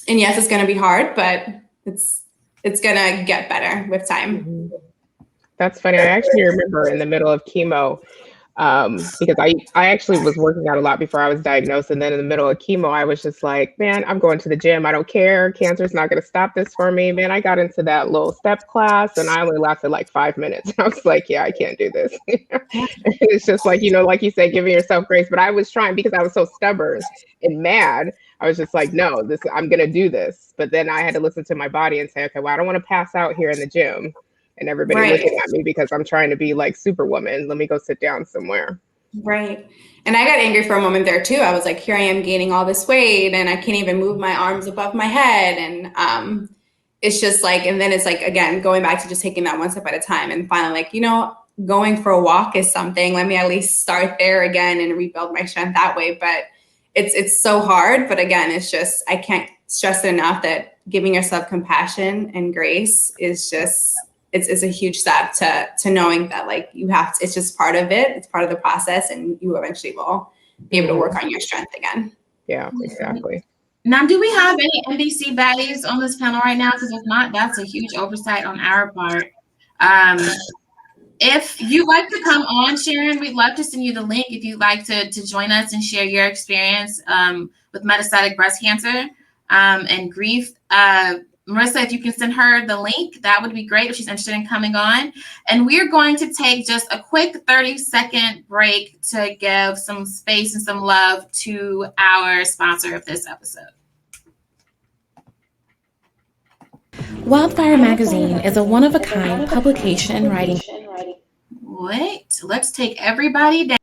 And yes, it's going to be hard, but it's going to get better with time. That's funny. I actually remember in the middle of chemo, because I actually was working out a lot before I was diagnosed. And then in the middle of chemo, I was just like, man, I'm going to the gym. I don't care. Cancer's not going to stop this for me. Man, I got into that little step class and I only lasted like 5 minutes. I was like, yeah, I can't do this. It's just like, like you said, giving yourself grace. But I was trying because I was so stubborn and mad. I was just like, no, I'm going to do this. But then I had to listen to my body and say, okay, well, I don't want to pass out here in the gym and everybody looking at me because I'm trying to be like Superwoman. Let me go sit down somewhere. Right. And I got angry for a moment there too. I was like, here I am gaining all this weight and I can't even move my arms above my head. And it's just like, and then it's like, again, going back to just taking that one step at a time and finally like, going for a walk is something. Let me at least start there again and rebuild my strength that way. But it's so hard. But again, it's just, I can't stress it enough that giving yourself compassion and grace is just, it's a huge step to knowing that like you have to, it's just part of it. It's part of the process and you eventually will be able to work on your strength again. Yeah, exactly. Now, do we have any NBC baddies on this panel right now? Because if not, that's a huge oversight on our part. If you'd like to come on, Sharon, we'd love to send you the link if you'd like to join us and share your experience with metastatic breast cancer and grief. Marissa, if you can send her the link, that would be great if she's interested in coming on. And we're going to take just a quick 30-second break to give some space and some love to our sponsor of this episode. Wildfire Magazine is a one-of-a-kind publication writing. Wait, let's take everybody down.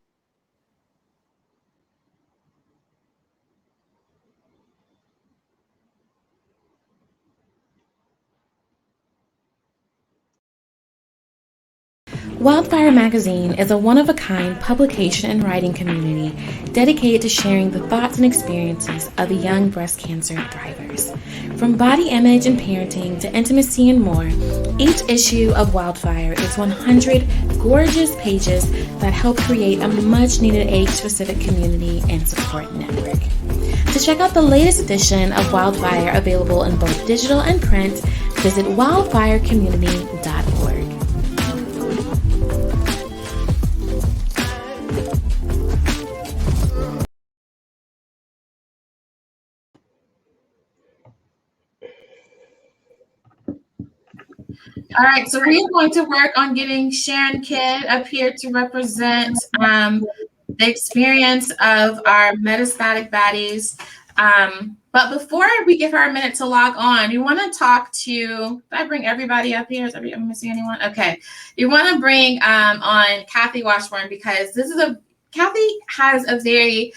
Wildfire Magazine is a one-of-a-kind publication and writing community dedicated to sharing the thoughts and experiences of the young breast cancer thrivers. From body image and parenting to intimacy and more, each issue of Wildfire is 100 gorgeous pages that help create a much-needed age-specific community and support network. To check out the latest edition of Wildfire, available in both digital and print, visit wildfirecommunity.org. All right, so we are going to work on getting Sharon Kidd up here to represent the experience of our metastatic baddies. But before we give her a minute to log on, you want to talk to, did I bring everybody up here? Am I missing anyone? Okay. You want to bring on Kathy Washburn, because Kathy has a very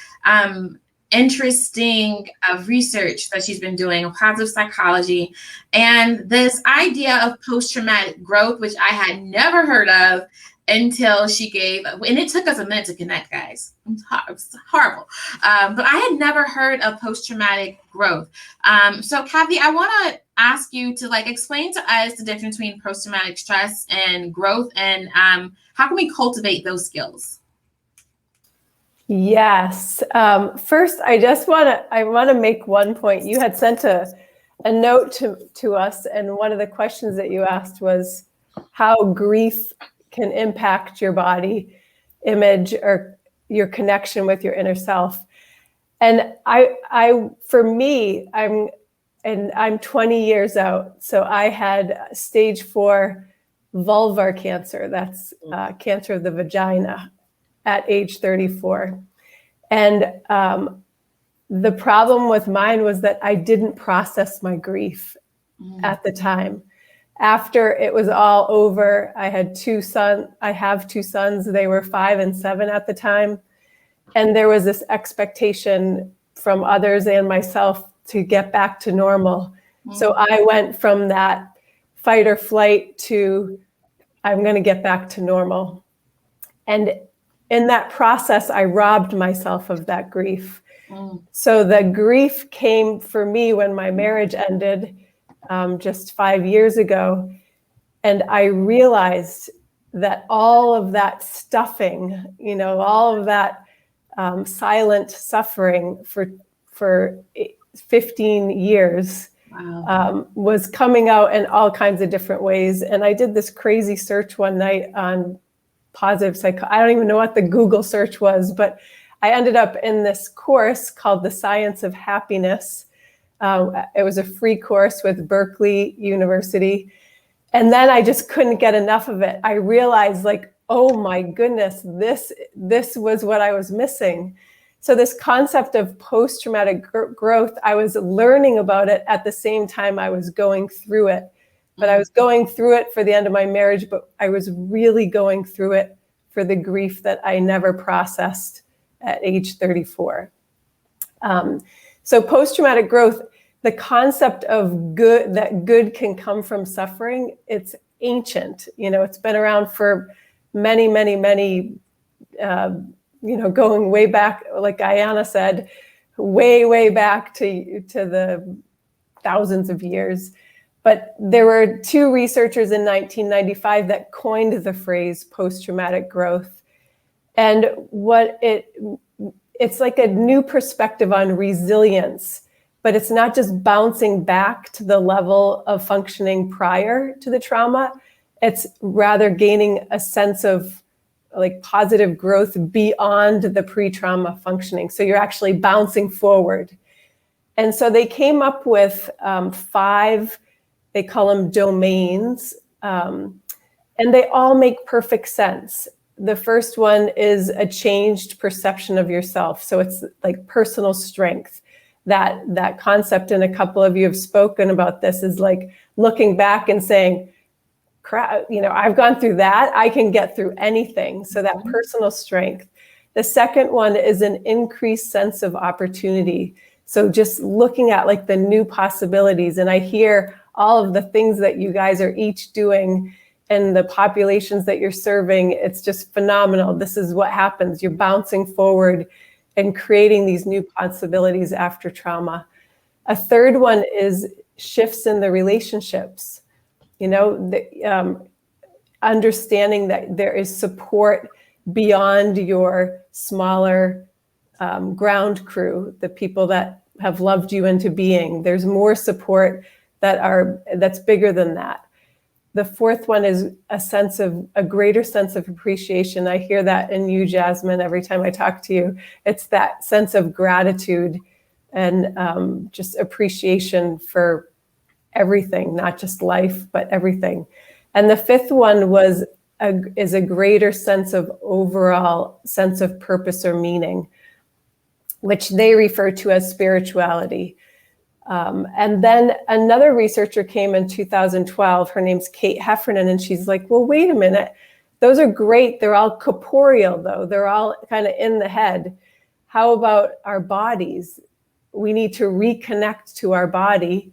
interesting research that she's been doing, positive psychology, and this idea of post-traumatic growth, which I had never heard of, until she gave, and it took us a minute to connect, guys. It was horrible. But I had never heard of post-traumatic growth. So Kathy, I want to ask you to like explain to us the difference between post-traumatic stress and growth, and how can we cultivate those skills? Yes. First, I want to make one point. You had sent a note to us, and one of the questions that you asked was how grief can impact your body image or your connection with your inner self. And for me, I'm 20 years out. So I had stage 4 vulvar cancer. That's cancer of the vagina at age 34. And the problem with mine was that I didn't process my grief at the time. After it was all over, I have 2 sons. They were 5 and 7 at the time. And there was this expectation from others and myself to get back to normal. So I went from that fight or flight to I'm going to get back to normal. And in that process, I robbed myself of that grief. So the grief came for me when my marriage ended just 5 years ago. And I realized that all of that stuffing, all of that silent suffering for 15 years was coming out in all kinds of different ways. And I did this crazy search one night on positive psychology. I don't even know what the Google search was, but I ended up in this course called The Science of Happiness. It was a free course with Berkeley University. And then I just couldn't get enough of it. I realized like, oh my goodness, this was what I was missing. So this concept of post-traumatic growth, I was learning about it at the same time I was going through it. But I was going through it for the end of my marriage, but I was really going through it for the grief that I never processed at age 34. So post-traumatic growth, the concept of that good can come from suffering, it's ancient. It's been around for many, many, many, going way back, like Guyana said, way back to the thousands of years. But there were 2 researchers in 1995 that coined the phrase post-traumatic growth. And it's like a new perspective on resilience, but it's not just bouncing back to the level of functioning prior to the trauma. It's rather gaining a sense of like positive growth beyond the pre-trauma functioning. So you're actually bouncing forward. And so they came up with 5, they call them domains, and they all make perfect sense. The first one is a changed perception of yourself. So it's like personal strength. That concept, and a couple of you have spoken about this, is like looking back and saying, crap, I've gone through that. I can get through anything. So that personal strength. The second one is an increased sense of opportunity. So just looking at like the new possibilities. And I hear all of the things that you guys are each doing and the populations that you're serving. It's just phenomenal. This is what happens. You're bouncing forward and creating these new possibilities after trauma. A third one is shifts in the relationships. Understanding that there is support beyond your smaller ground crew, the people that have loved you into being. There's more support that's bigger than that. The fourth one is a greater sense of appreciation. I hear that in you, Jasmine, every time I talk to you. It's that sense of gratitude and just appreciation for everything, not just life, but everything. And the fifth one is a greater sense of overall sense of purpose or meaning, which they refer to as spirituality. And then another researcher came in 2012, her name's Kate Heffernan, and she's like, well, wait a minute. Those are great. They're all corporeal though. They're all kind of in the head. How about our bodies? We need to reconnect to our body.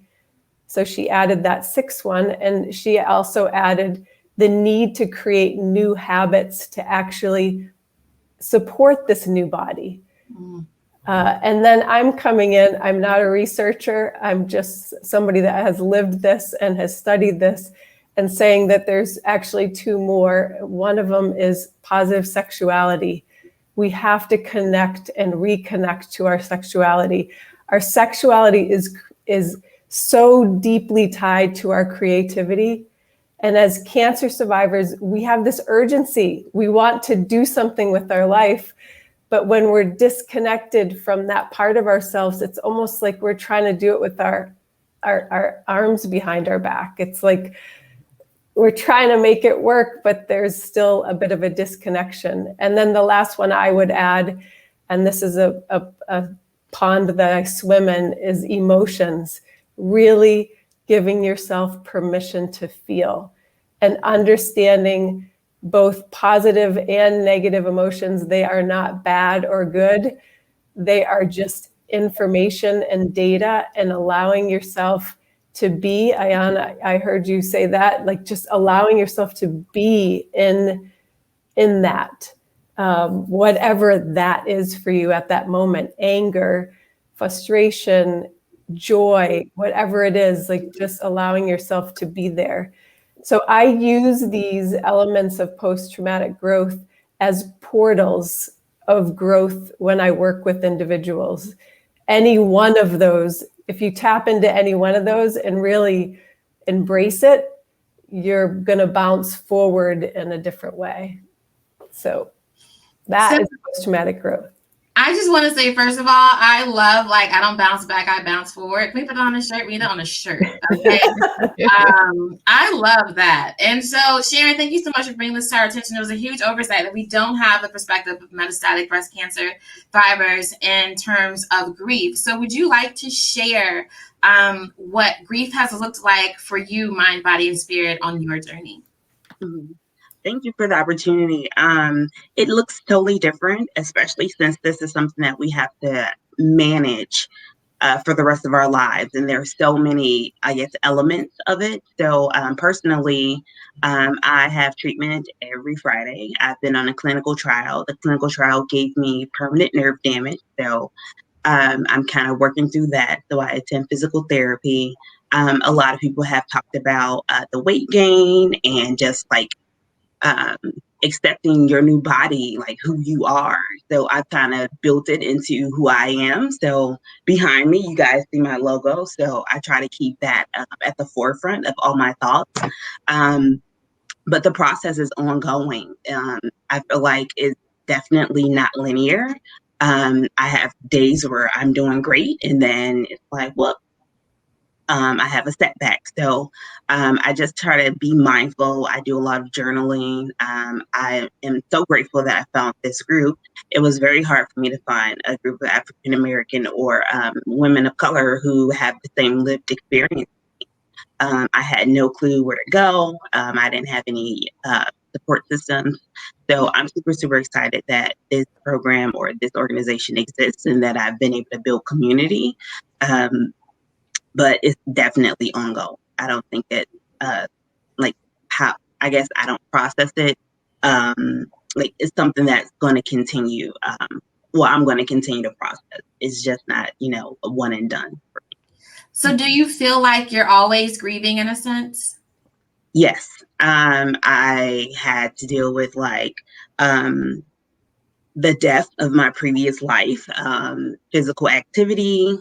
So she added that 6th one, and she also added the need to create new habits to actually support this new body. And then I'm coming in, I'm not a researcher, I'm just somebody that has lived this and has studied this, and saying that there's actually two more. One of them is positive sexuality. We have to connect and reconnect to our sexuality. Our sexuality is so deeply tied to our creativity. And as cancer survivors, we have this urgency. We want to do something with our life. But when we're disconnected from that part of ourselves, it's almost like we're trying to do it with our arms behind our back. It's like we're trying to make it work, but there's still a bit of a disconnection. And then the last one I would add, and this is a pond that I swim in, is emotions. Really giving yourself permission to feel and understanding both positive and negative emotions. They are not bad or good. They are just information and data, and allowing yourself to be, Ayana, I heard you say that, like just allowing yourself to be in that, whatever that is for you at that moment, anger, frustration, joy, whatever it is, like just allowing yourself to be there. So I use these elements of post-traumatic growth as portals of growth when I work with individuals. Any one of those, if you tap into any one of those and really embrace it, you're going to bounce forward in a different way. So that is post-traumatic growth. I just want to say, first of all, I love, like, I don't bounce back, I bounce forward. Can we put it on a shirt? We need it on a shirt. Okay. I love that. And so, Sharon, thank you so much for bringing this to our attention. It was a huge oversight that we don't have the perspective of metastatic breast cancer survivors in terms of grief. So would you like to share what grief has looked like for you, mind, body, and spirit on your journey? Mm-hmm. Thank you for the opportunity. It looks totally different, especially since this is something that we have to manage for the rest of our lives. And there's so many, I guess, elements of it. So personally, I have treatment every Friday. I've been on a clinical trial. The clinical trial gave me permanent nerve damage. So I'm kind of working through that. So I attend physical therapy. A lot of people have talked about the weight gain and just like accepting your new body, like who you are. So I kind of built it into who I am. So behind me, you guys see my logo. So I try to keep that at the forefront of all my thoughts. But the process is ongoing. I feel like it's definitely not linear. I have days where I'm doing great, and then it's like, well, I have a setback. So I just try to be mindful. I do a lot of journaling. I am so grateful that I found this group. It was very hard for me to find a group of African American or women of color who have the same lived experience. I had no clue where to go. I didn't have any support systems. So I'm super, super excited that this program or this organization exists and that I've been able to build community. But it's definitely ongoing. I don't think it, like how, I guess I don't process it. Like it's something that's going to continue. Well, I'm going to continue to process. It's just not, a one and done. So do you feel like you're always grieving in a sense? Yes. I had to deal with like, the death of my previous life, physical activity,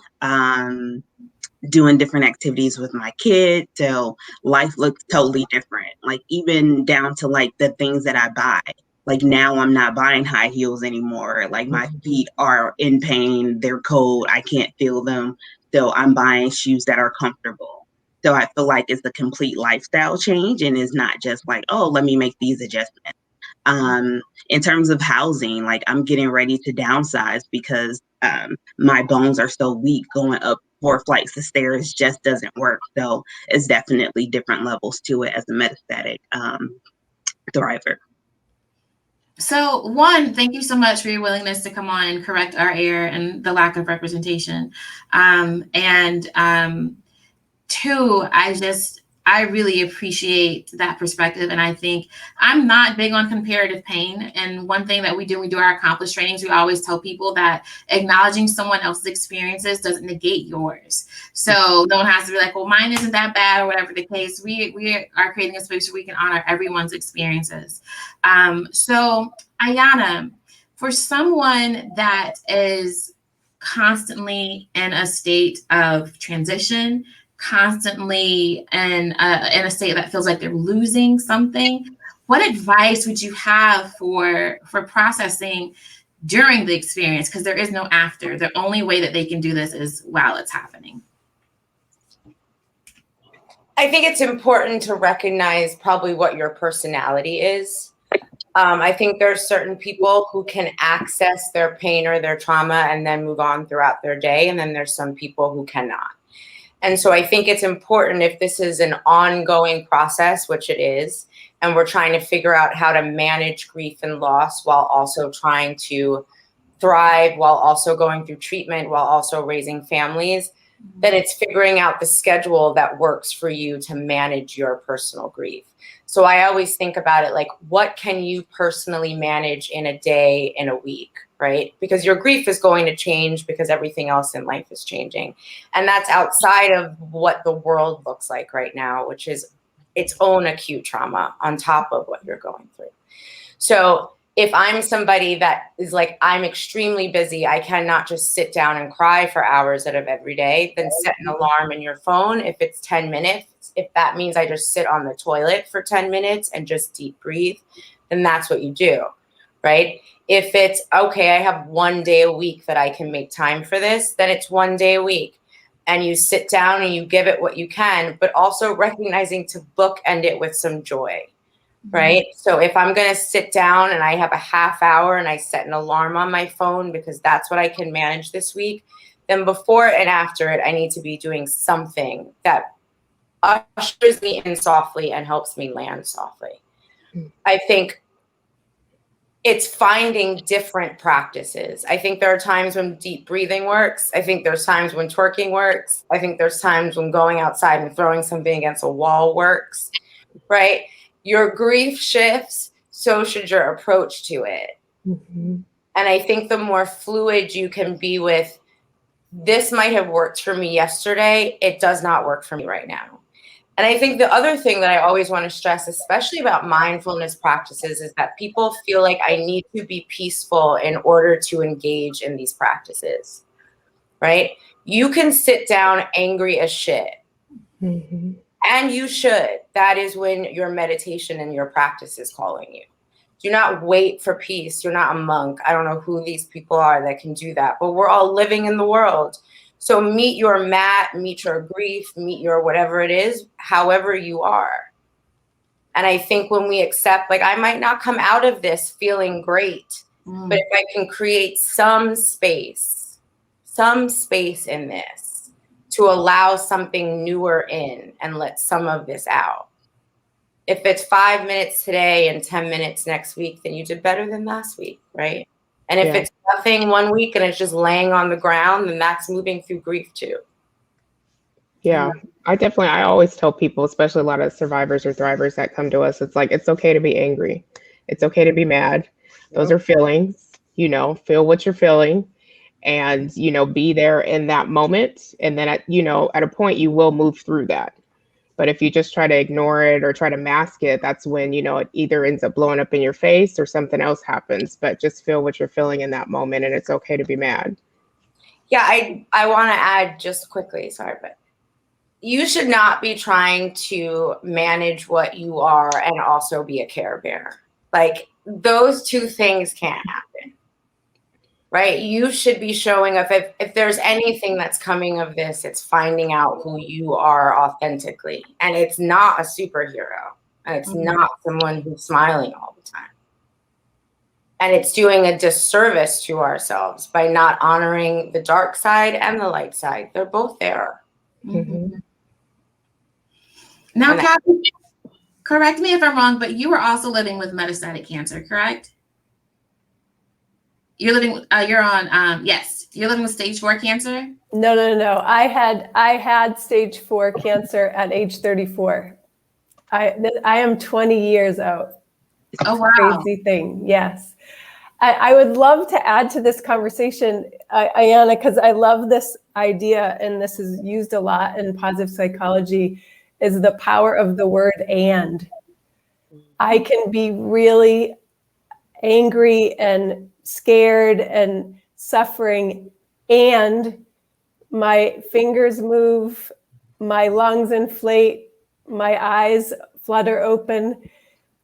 doing different activities with my kids. So life looks totally different. Like even down to like the things that I buy. Like now I'm not buying high heels anymore. Like my feet are in pain. They're cold. I can't feel them. So I'm buying shoes that are comfortable. So I feel like it's a complete lifestyle change and it's not just like, oh, let me make these adjustments. In terms of housing, like I'm getting ready to downsize because my bones are so weak. Going up 4 flights of stairs just doesn't work. So it's definitely different levels to it as a metastatic thriver. So one, thank you so much for your willingness to come on and correct our error and the lack of representation. And two, I I really appreciate that perspective. And I think I'm not big on comparative pain. And one thing that we do our accomplished trainings, we always tell people that acknowledging someone else's experiences doesn't negate yours. So no one has to be like, well, mine isn't that bad or whatever the case. We are creating a space where we can honor everyone's experiences. So Ayana, for someone that is constantly in a state of transition, constantly in a state that feels like they're losing something, what advice would you have for processing during the experience? Because there is no after. The only way that they can do this is while it's happening. I think it's important to recognize probably what your personality is. I think there's certain people who can access their pain or their trauma and then move on throughout their day. And then there's some people who cannot. And so I think it's important, if this is an ongoing process, which it is, and we're trying to figure out how to manage grief and loss while also trying to thrive, while also going through treatment, while also raising families, then it's figuring out the schedule that works for you to manage your personal grief. So I always think about it like, what can you personally manage in a day, in a week, right? Because your grief is going to change because everything else in life is changing. And that's outside of what the world looks like right now, which is its own acute trauma on top of what you're going through. So if I'm somebody that is like, I'm extremely busy, I cannot just sit down and cry for hours out of every day, then set an alarm in your phone. If it's 10 minutes, if that means I just sit on the toilet for 10 minutes and just deep breathe, then that's what you do, right? If it's, okay, I have 1 day a week that I can make time for this, then it's 1 day a week. And you sit down and you give it what you can, but also recognizing to bookend it with some joy. Right. So if I'm going to sit down and I have a half hour and I set an alarm on my phone because that's what I can manage this week, then before and after it, I need to be doing something that ushers me in softly and helps me land softly. I think it's finding different practices. I think there are times when deep breathing works. I think there's times when twerking works. I think there's times when going outside and throwing something against a wall works. Right. Your grief shifts, so should your approach to it. Mm-hmm. And I think the more fluid you can be with, this might have worked for me yesterday, it does not work for me right now. And I think the other thing that I always want to stress, especially about mindfulness practices, is that people feel like I need to be peaceful in order to engage in these practices, right? You can sit down angry as shit. Mm-hmm. And you should. That is when your meditation and your practice is calling you. Do not wait for peace. You're not a monk. I don't know who these people are that can do that, but we're all living in the world. So meet your mat, meet your grief, meet your whatever it is, however you are. And I think when we accept, like, I might not come out of this feeling great, but if I can create some space in this, to allow something newer in and let some of this out. If it's 5 minutes today and 10 minutes next week, then you did better than last week, right? And if it's nothing 1 week and it's just laying on the ground, then that's moving through grief too. Yeah, I always tell people, especially a lot of survivors or thrivers that come to us, it's like, it's okay to be angry. It's okay to be mad. Those are feelings, feel what you're feeling. And, be there in that moment. And then, at a point, you will move through that. But if you just try to ignore it or try to mask it, that's when, it either ends up blowing up in your face or something else happens. But just feel what you're feeling in that moment. And it's okay to be mad. Yeah, I want to add just quickly, sorry, but you should not be trying to manage what you are and also be a care bear. Like, those two things can't happen. Right? You should be showing up. If there's anything that's coming of this, it's finding out who you are authentically. And it's not a superhero. And it's not someone who's smiling all the time. And it's doing a disservice to ourselves by not honoring the dark side and the light side. They're both there. Mm-hmm. Now, Kathy, correct me if I'm wrong, but you were also living with metastatic cancer, correct? You're living, you're living with stage 4 cancer? No. I had stage 4 cancer at age 34. I am 20 years out. It's Oh, a wow. crazy thing. Yes. I would love to add to this conversation, Ayana, because I love this idea, and this is used a lot in positive psychology, is the power of the word and. I can be really angry and scared and suffering, and my fingers move, my lungs inflate, my eyes flutter open,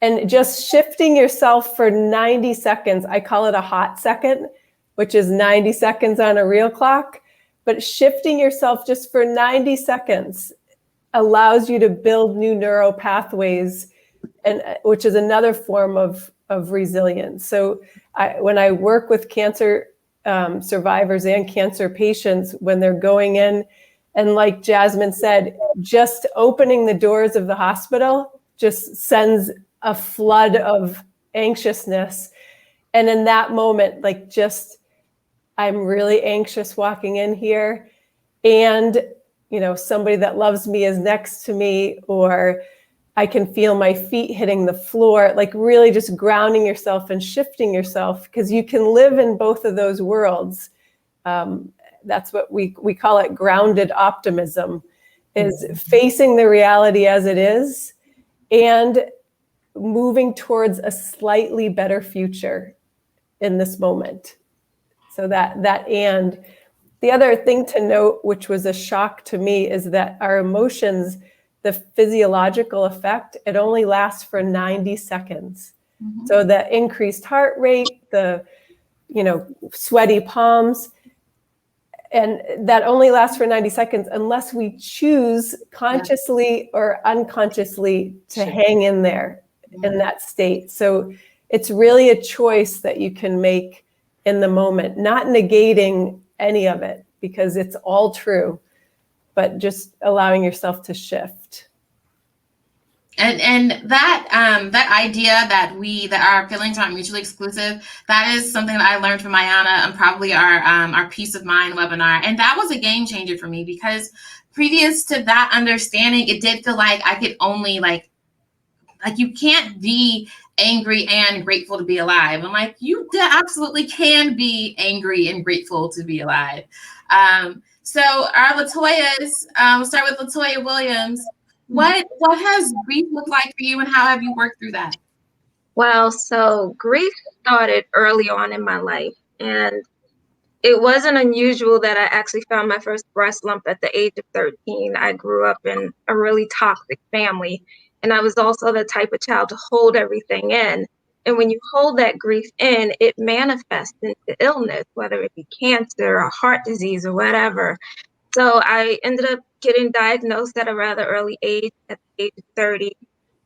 and just shifting yourself for 90 seconds. I call it a hot second, which is 90 seconds on a real clock, but shifting yourself just for 90 seconds allows you to build new neural pathways, and which is another form of resilience. So when I work with cancer survivors and cancer patients, when they're going in, and like Jasmine said, just opening the doors of the hospital just sends a flood of anxiousness. And in that moment, like, just, I'm really anxious walking in here, and somebody that loves me is next to me, or I can feel my feet hitting the floor, like really just grounding yourself and shifting yourself, because you can live in both of those worlds. That's what we call it, grounded optimism, is facing the reality as it is and moving towards a slightly better future in this moment. So and the other thing to note, which was a shock to me, is that our emotions, the physiological effect, it only lasts for 90 seconds. Mm-hmm. So the increased heart rate, the sweaty palms, and that only lasts for 90 seconds unless we choose consciously or unconsciously to hang in there in that state. So it's really a choice that you can make in the moment, not negating any of it because it's all true, but just allowing yourself to shift. And that idea that our feelings aren't mutually exclusive, that is something that I learned from Ayana and probably our Peace of Mind webinar. And that was a game changer for me, because previous to that understanding, it did feel like I could only like you can't be angry and grateful to be alive. I'm like, you absolutely can be angry and grateful to be alive. So our Latoyas, we'll start with Latoya Williams. What has grief looked like for you, and how have you worked through that? Well, so grief started early on in my life, and it wasn't unusual that I actually found my first breast lump at the age of 13. I grew up in a really toxic family, and I was also the type of child to hold everything in. And when you hold that grief in, it manifests into illness, whether it be cancer or heart disease or whatever. So I ended up getting diagnosed at a rather early age, at the age of 30.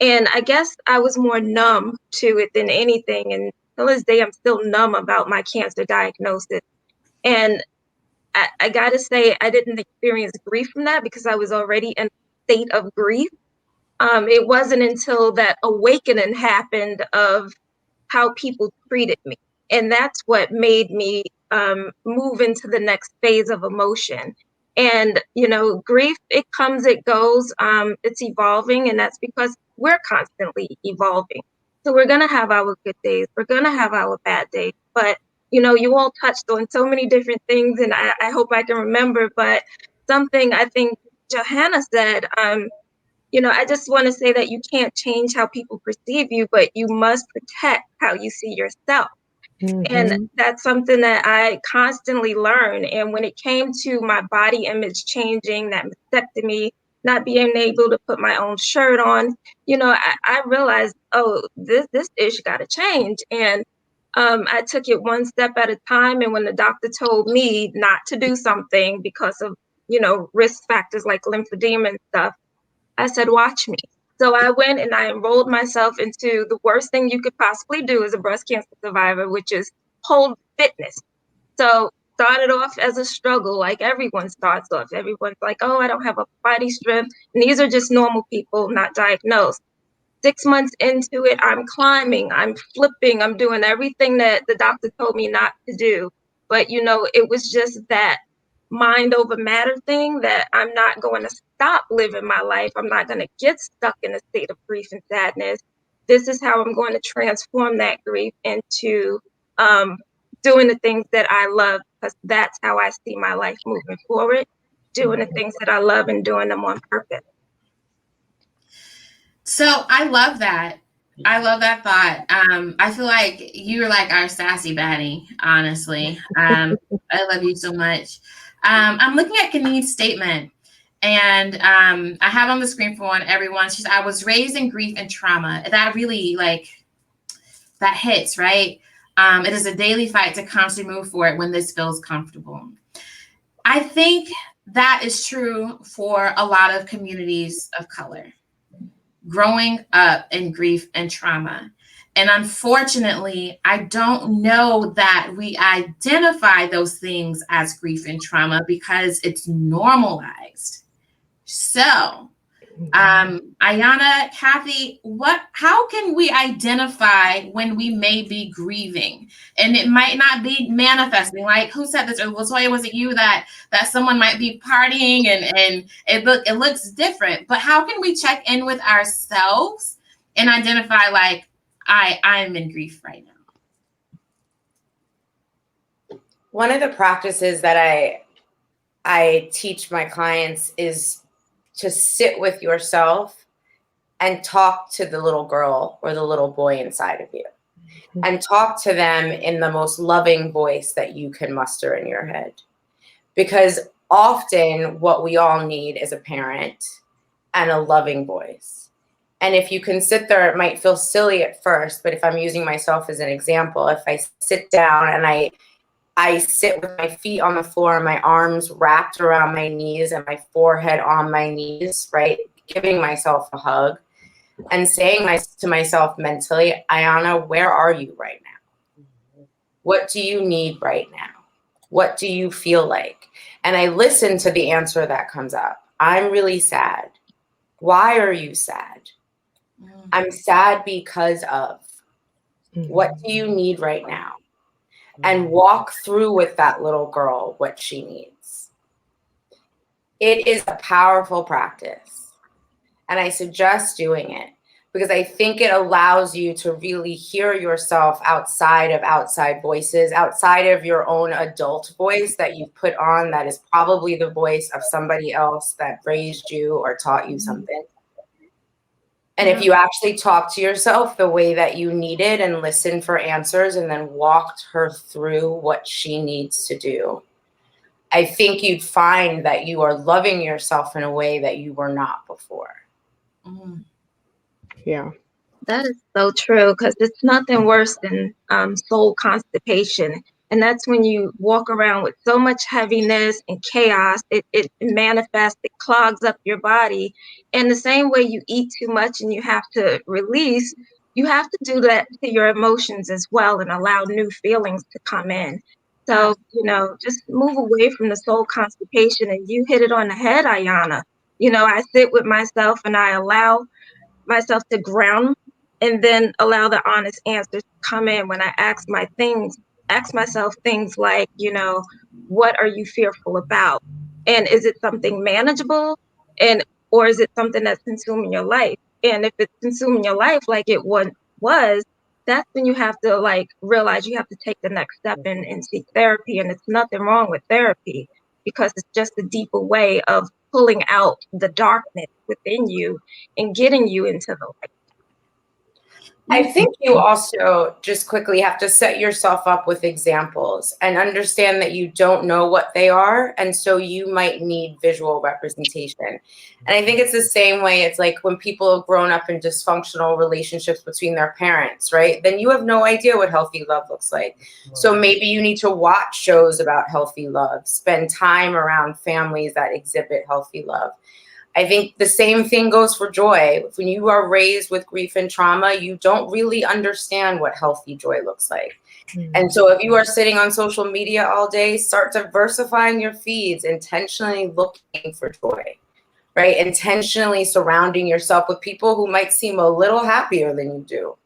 And I guess I was more numb to it than anything. And till this day, I'm still numb about my cancer diagnosis. And I got to say, I didn't experience grief from that because I was already in a state of grief. It wasn't until that awakening happened of how people treated me. And that's what made me move into the next phase of emotion. And, grief, it comes, it goes, it's evolving. And that's because we're constantly evolving. So we're going to have our good days. We're going to have our bad days. But, you all touched on so many different things, and I hope I can remember. But something I think Johanna said, I just want to say that you can't change how people perceive you, but you must protect how you see yourself. Mm-hmm. And that's something that I constantly learn. And when it came to my body image changing, that mastectomy, not being able to put my own shirt on, I realized, this issue got to change. And I took it one step at a time. And when the doctor told me not to do something because of, risk factors like lymphedema and stuff, I said, watch me. So I went and I enrolled myself into the worst thing you could possibly do as a breast cancer survivor, which is pole fitness. So started off as a struggle, like everyone starts off. Everyone's like, oh, I don't have a body strength. And these are just normal people, not diagnosed. 6 months into it, I'm climbing, I'm flipping, I'm doing everything that the doctor told me not to do. But, it was just that mind over matter thing, that I'm not going to stop living my life. I'm not going to get stuck in a state of grief and sadness. This is how I'm going to transform that grief into doing the things that I love, because that's how I see my life moving forward, doing the things that I love and doing them on purpose. So I love that. I love that thought. I feel like you're like our sassy baddie, honestly. I love you so much. I'm looking at Kanine's statement, and I have on the screen for everyone. She said, I was raised in grief and trauma. That really, like, that hits, right? It is a daily fight to constantly move forward when this feels comfortable. I think that is true for a lot of communities of color, growing up in grief and trauma. And unfortunately, I don't know that we identify those things as grief and trauma because it's normalized. So, Ayana, Kathy, how can we identify when we may be grieving? And it might not be manifesting. Like, who said this? Or Latoya, was it you that someone might be partying and it looks different? But how can we check in with ourselves and identify, like, I'm in grief right now? One of the practices that I teach my clients is to sit with yourself and talk to the little girl or the little boy inside of you, and talk to them in the most loving voice that you can muster in your head. Because often what we all need is a parent and a loving voice. And if you can sit there, it might feel silly at first, but if I'm using myself as an example, if I sit down and I sit with my feet on the floor, my arms wrapped around my knees and my forehead on my knees, right? Giving myself a hug and saying to myself mentally, Ayana, where are you right now? What do you need right now? What do you feel like? And I listen to the answer that comes up. I'm really sad. Why are you sad? I'm sad because of. What do you need right now? And walk through with that little girl what she needs. It is a powerful practice. And I suggest doing it because I think it allows you to really hear yourself outside of outside voices, outside of your own adult voice that you've put on that is probably the voice of somebody else that raised you or taught you something. And if you actually talk to yourself the way that you needed and listened for answers and then walked her through what she needs to do, I think you'd find that you are loving yourself in a way that you were not before. Yeah. That is so true, because it's nothing worse than soul constipation. And that's when you walk around with so much heaviness and chaos, it manifests, it clogs up your body. And the same way you eat too much and you have to release, you have to do that to your emotions as well and allow new feelings to come in. So, just move away from the soul constipation. And you hit it on the head, Ayana. I sit with myself and I allow myself to ground and then allow the honest answers to come in when I ask myself things like, what are you fearful about? And is it something manageable? Or is it something that's consuming your life? And if it's consuming your life like it was, that's when you have to realize you have to take the next step and seek therapy. And it's nothing wrong with therapy because it's just a deeper way of pulling out the darkness within you and getting you into the light. I think you also just quickly have to set yourself up with examples and understand that you don't know what they are. And so you might need visual representation. And I think it's the same way. It's like when people have grown up in dysfunctional relationships between their parents, right? Then you have no idea what healthy love looks like. So maybe you need to watch shows about healthy love, spend time around families that exhibit healthy love. I think the same thing goes for joy. When you are raised with grief and trauma, you don't really understand what healthy joy looks like. And so if you are sitting on social media all day, start diversifying your feeds, intentionally looking for joy, right? Intentionally surrounding yourself with people who might seem a little happier than you do,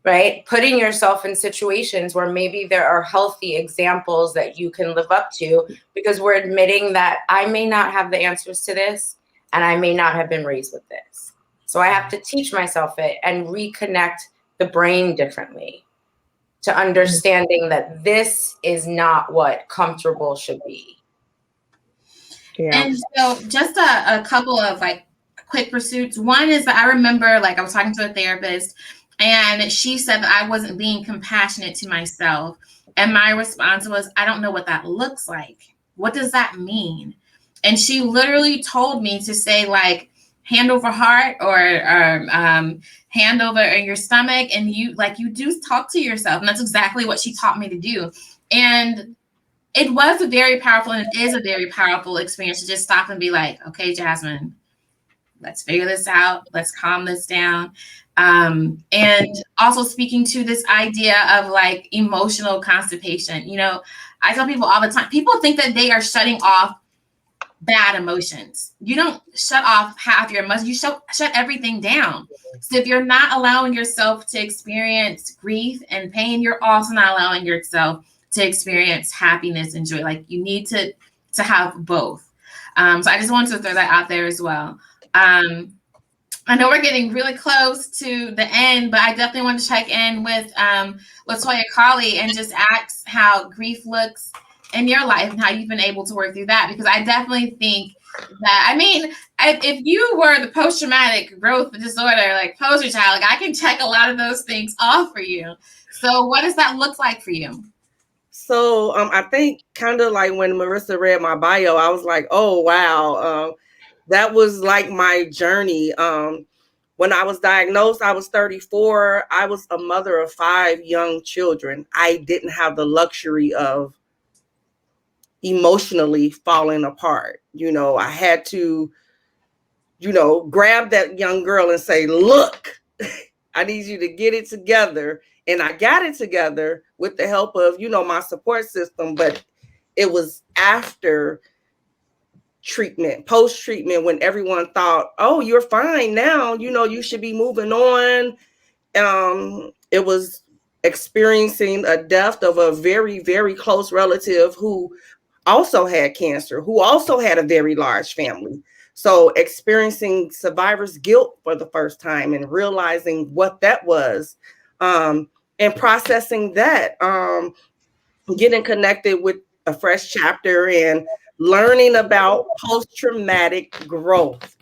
right? Putting yourself in situations where maybe there are healthy examples that you can live up to, because we're admitting that I may not have the answers to this and I may not have been raised with this. So I have to teach myself it and reconnect the brain differently to understanding that this is not what comfortable should be. Yeah. And so just a couple of like quick pursuits. One is that I remember like I was talking to a therapist and she said that I wasn't being compassionate to myself. And my response was, I don't know what that looks like. What does that mean? And she literally told me to say like hand over heart or hand over in your stomach. And you do talk to yourself. And that's exactly what she taught me to do. And it was a very powerful, and it is a very powerful experience to just stop and be like, okay, Jasmine, let's figure this out. Let's calm this down. And also speaking to this idea of like emotional constipation. You know, I tell people all the time, people think that they are shutting off bad emotions. You don't shut off half your emotions. You shut everything down. So if you're not allowing yourself to experience grief and pain, you're also not allowing yourself to experience happiness and joy. Like you need to have both. So I just wanted to throw that out there as well. I know we're getting really close to the end, but I definitely want to check in with Latoya Carly and just ask how grief looks in your life and how you've been able to work through that. Because I definitely think that, I mean, if you were the post-traumatic growth disorder, like poster child, like I can check a lot of those things off for you. So what does that look like for you? So I think kind of like when Marissa read my bio, I was like, oh, wow. That was like my journey. When I was diagnosed, I was 34. I was a mother of 5 young children. I didn't have the luxury of emotionally falling apart. You know, I had to, you know, grab that young girl and say, look, I need you to get it together. And I got it together with the help of, you know, my support system. But it was after treatment, post-treatment, when everyone thought, oh, you're fine now, you know, you should be moving on. It was experiencing a death of a very, very close relative who also had cancer, who also had a very large family. So experiencing survivor's guilt for the first time and realizing what that was, and processing that, getting connected with a fresh chapter and learning about post-traumatic growth.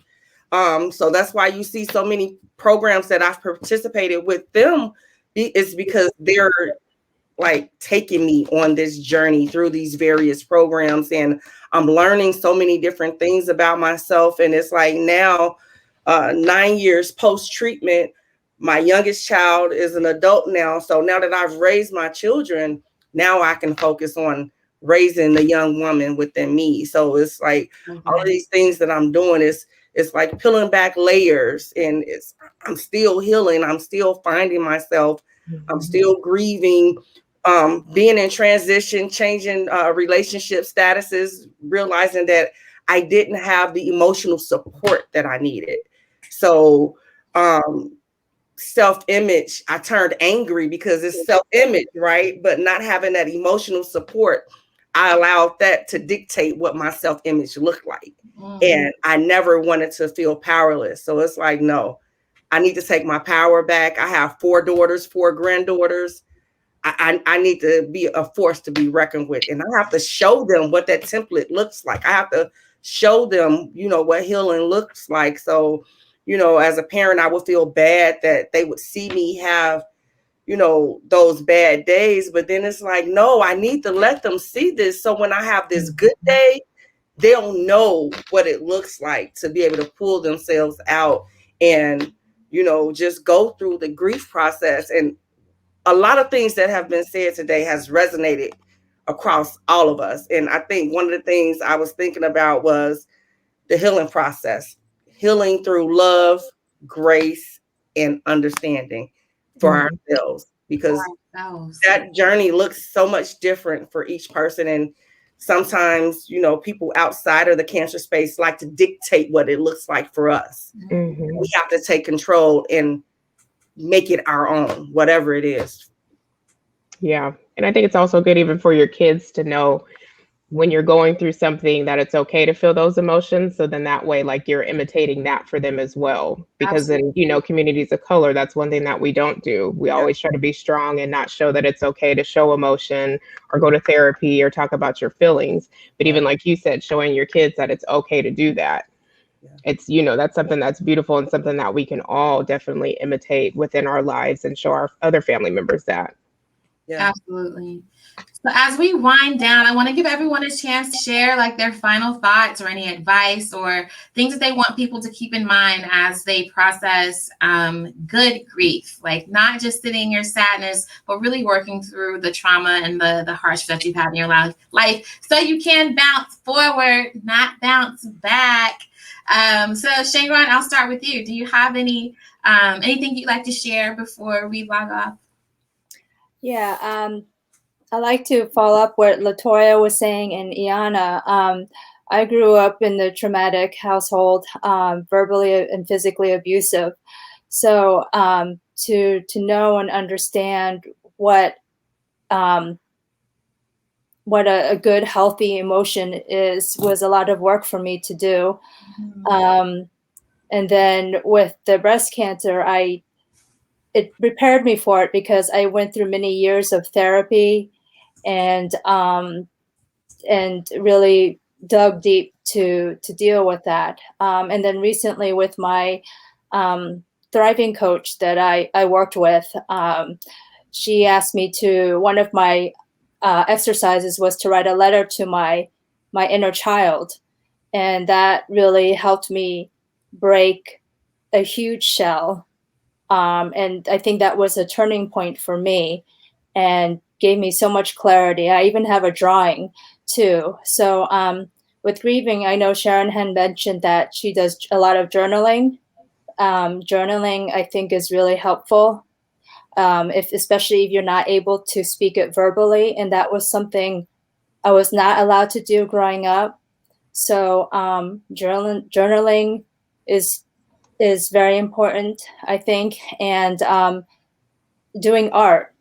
So that's why you see so many programs that I've participated with them, is because they're like taking me on this journey through these various programs, and I'm learning so many different things about myself. And it's like now, 9 years post-treatment, my youngest child is an adult now. So now that I've raised my children, now I can focus on raising the young woman within me. So it's like all of these things that I'm doing it's like peeling back layers, and I'm still healing. I'm still finding myself. I'm still grieving, being in transition, changing relationship statuses, realizing that I didn't have the emotional support that I needed. So self-image, I turned angry because it's self-image, right? But not having that emotional support, I allowed that to dictate what my self-image looked like. And I never wanted to feel powerless. So it's like, no, I need to take my power back. I have 4 daughters, 4 granddaughters. I need to be a force to be reckoned with. And I have to show them what that template looks like. I have to show them, you know, what healing looks like. So, you know, as a parent, I would feel bad that they would see me have, you know, those bad days. But then it's like, no, I need to let them see this. So when I have this good day, they'll know what it looks like to be able to pull themselves out and, you know, just go through the grief process. And a lot of things that have been said today has resonated across all of us. And I think one of the things I was thinking about was the healing process, healing through love, grace, and understanding for ourselves, because that journey looks so much different for each person. And sometimes, you know, people outside of the cancer space like to dictate what it looks like for us. We have to take control and make it our own, whatever it is. Yeah. And I think it's also good even for your kids to know when you're going through something that it's okay to feel those emotions. So then that way, like you're imitating that for them as well. Because in, communities of color, that's one thing that we don't do. We always try to be strong and not show that it's okay to show emotion or go to therapy or talk about your feelings. But even like you said, showing your kids that it's okay to do that. It's, that's something that's beautiful and something that we can all definitely imitate within our lives and show our other family members that. Yeah. Absolutely. So as we wind down, I want to give everyone a chance to share like their final thoughts or any advice or things that they want people to keep in mind as they process good grief, like not just sitting in your sadness, but really working through the trauma and the hardship that you've had in your life so you can bounce forward, not bounce back. So Shangron, I'll start with you. Do you have anything you'd like to share before we log off? Yeah, I like to follow up what Latoya was saying and Iana. I grew up in the traumatic household, verbally and physically abusive. So to know and understand what a good, healthy emotion is was a lot of work for me to do. And then with the breast cancer, it prepared me for it because I went through many years of therapy and really dug deep to deal with that. And then recently with my thriving coach that I worked with, she asked me to, one of my exercises was to write a letter to my inner child. And that really helped me break a huge shell. And I think that was a turning point for me and gave me so much clarity. I even have a drawing too. So with grieving, I know Sharon had mentioned that she does a lot of journaling. Journaling, I think, is really helpful, especially if you're not able to speak it verbally. And that was something I was not allowed to do growing up. So journaling is very important, I think, and doing art.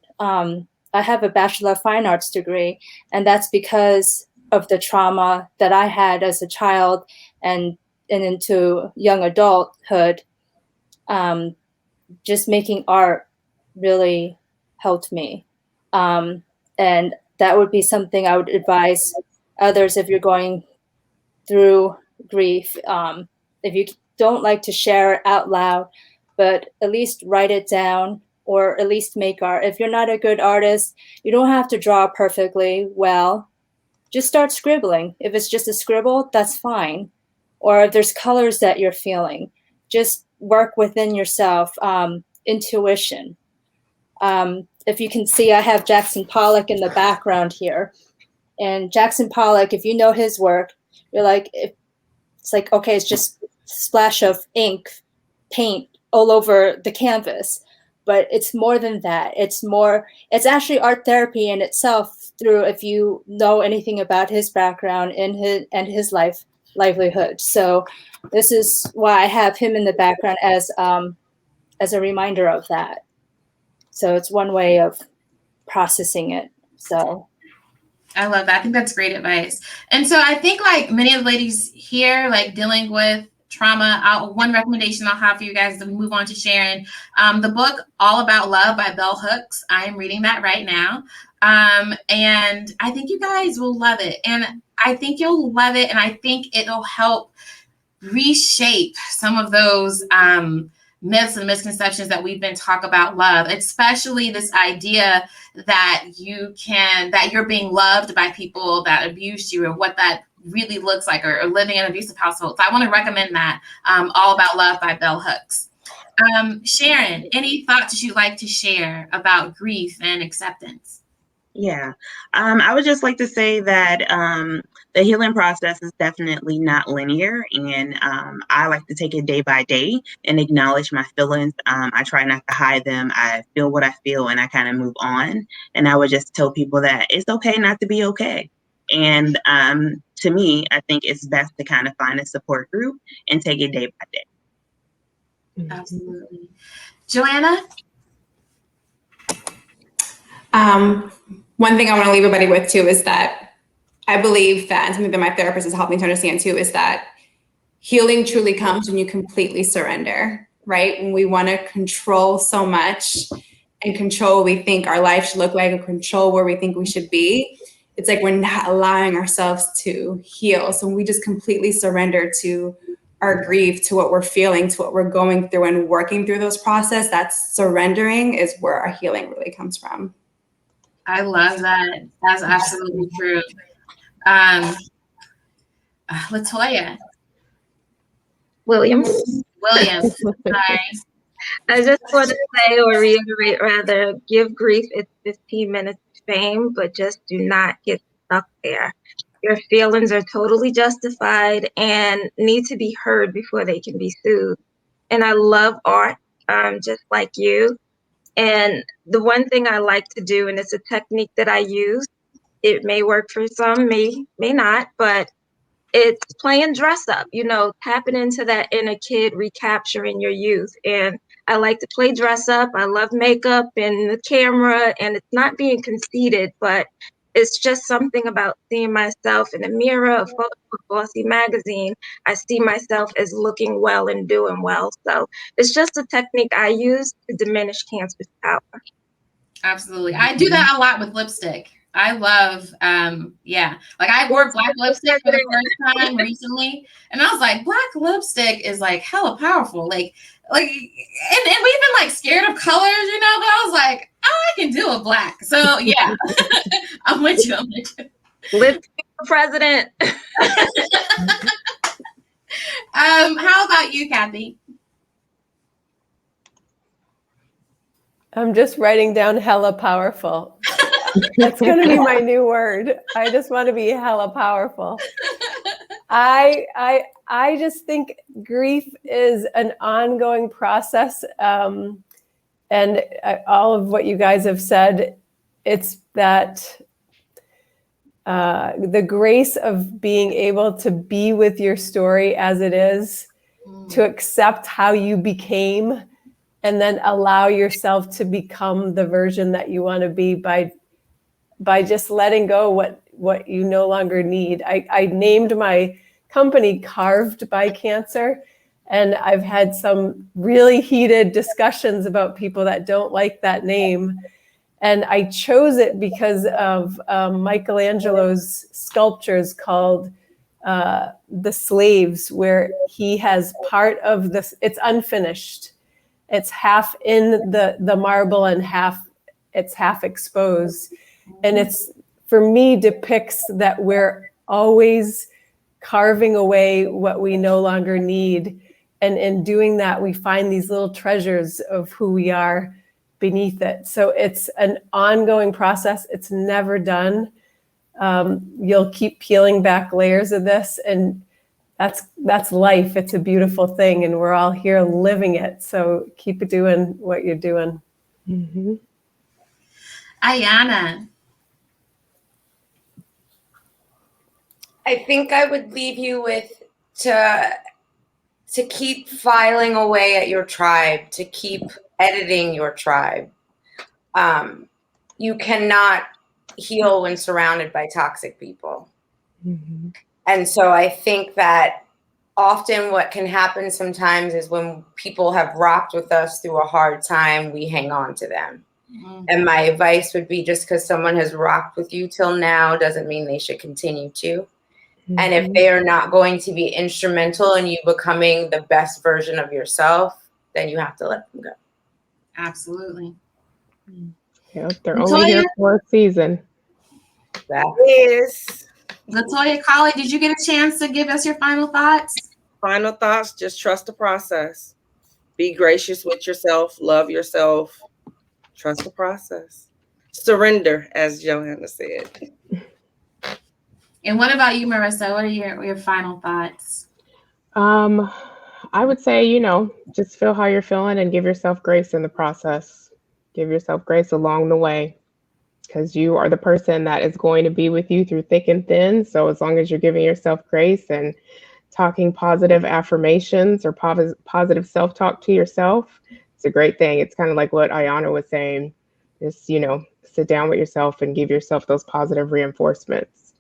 I have a Bachelor of Fine Arts degree, and that's because of the trauma that I had as a child and into young adulthood. Just making art really helped me. And that would be something I would advise others if you're going through grief. If you don't like to share it out loud, but at least write it down or at least make art. If you're not a good artist, you don't have to draw perfectly well. Just start scribbling. If it's just a scribble, that's fine. Or if there's colors that you're feeling, just work within yourself. Intuition. If you can see, I have Jackson Pollock in the background here. And Jackson Pollock, if you know his work, you're like, it's like, okay, it's just a splash of ink, paint all over the canvas. But it's more than that. It's actually art therapy in itself through, if you know anything about his background and his livelihood. So this is why I have him in the background as a reminder of that. So it's one way of processing it. So I love that. I think that's great advice. And so I think like many of the ladies here, like dealing with trauma, one recommendation I'll have for you guys as we move on to Sharon, the book All About Love by Bell Hooks. I am reading that right now. And I think you guys will love it. And I think you'll love it. And I think it'll help reshape some of those myths and misconceptions that we've been talking about love, especially this idea that you're being loved by people that abused you, or what that really looks like, or living in an abusive household. So I want to recommend that, All About Love by Bell Hooks. Sharon, any thoughts that you'd like to share about grief and acceptance? Yeah, I would just like to say that the healing process is definitely not linear, and I like to take it day by day and acknowledge my feelings. I try not to hide them. I feel what I feel, and I kind of move on. And I would just tell people that it's okay not to be okay. And to me, I think it's best to kind of find a support group and take it day by day. Absolutely. Joanna? One thing I want to leave everybody with too is that I believe that, and something that my therapist has helped me to understand too, is that healing truly comes when you completely surrender, right? When we want to control so much and control what we think our life should look like and control where we think we should be, it's like we're not allowing ourselves to heal. So when we just completely surrender to our grief, to what we're feeling, to what we're going through and working through those processes, that's surrendering is where our healing really comes from. I love that. That's absolutely true. Latoya. William. Sorry. I just want to say or reiterate rather, give grief its 15 minutes of fame, but just do not get stuck there. Your feelings are totally justified and need to be heard before they can be soothed. And I love art, just like you. And the one thing I like to do, and it's a technique that I use, it may work for some, may not, but it's playing dress up, tapping into that inner kid, recapturing your youth. And I like to play dress up. I love makeup and the camera, and it's not being conceited, but it's just something about seeing myself in a mirror, a photo of Glossy magazine. I see myself as looking well and doing well. So it's just a technique I use to diminish cancer's power. Absolutely. I do that a lot with lipstick. I love, like I wore black lipstick for the first time recently, and I was like, black lipstick is like hella powerful. And we've been like scared of colors, but I was like, oh, I can do a black. So yeah, I'm with you. Lipstick for president. How about you, Kathy? I'm just writing down hella powerful. That's going to be my new word. I just want to be hella powerful. I just think grief is an ongoing process. And all of what you guys have said, it's that the grace of being able to be with your story as it is, to accept how you became, and then allow yourself to become the version that you want to be by just letting go what you no longer need. I named my company Carved by Cancer, and I've had some really heated discussions about people that don't like that name. And I chose it because of Michelangelo's sculptures called The Slaves, where he has part of this, it's unfinished. It's half in the marble and it's half exposed. And it's, for me, depicts that we're always carving away what we no longer need. And in doing that, we find these little treasures of who we are beneath it. So it's an ongoing process. It's never done. You'll keep peeling back layers of this, and that's life. It's a beautiful thing, and we're all here living it. So keep doing what you're doing. Mm-hmm. Ayana. I think I would leave you with to keep filing away at your tribe, to keep editing your tribe. You cannot heal when surrounded by toxic people. Mm-hmm. And so I think that often what can happen sometimes is when people have rocked with us through a hard time, we hang on to them. Mm-hmm. And my advice would be, just because someone has rocked with you till now doesn't mean they should continue to. Mm-hmm. And if they are not going to be instrumental in you becoming the best version of yourself, then you have to let them go. Absolutely. Yeah, they're only here for a season. That is. Latoya Colley, did you get a chance to give us your final thoughts? Final thoughts, just trust the process. Be gracious with yourself, love yourself, trust the process. Surrender, as Johanna said. And what about you, Marissa? What are your final thoughts? I would say, just feel how you're feeling and give yourself grace in the process. Give yourself grace along the way, because you are the person that is going to be with you through thick and thin. So as long as you're giving yourself grace and talking positive affirmations or positive self-talk to yourself. It's a great thing. It's kind of like what Ayana was saying. Just, sit down with yourself and give yourself those positive reinforcements.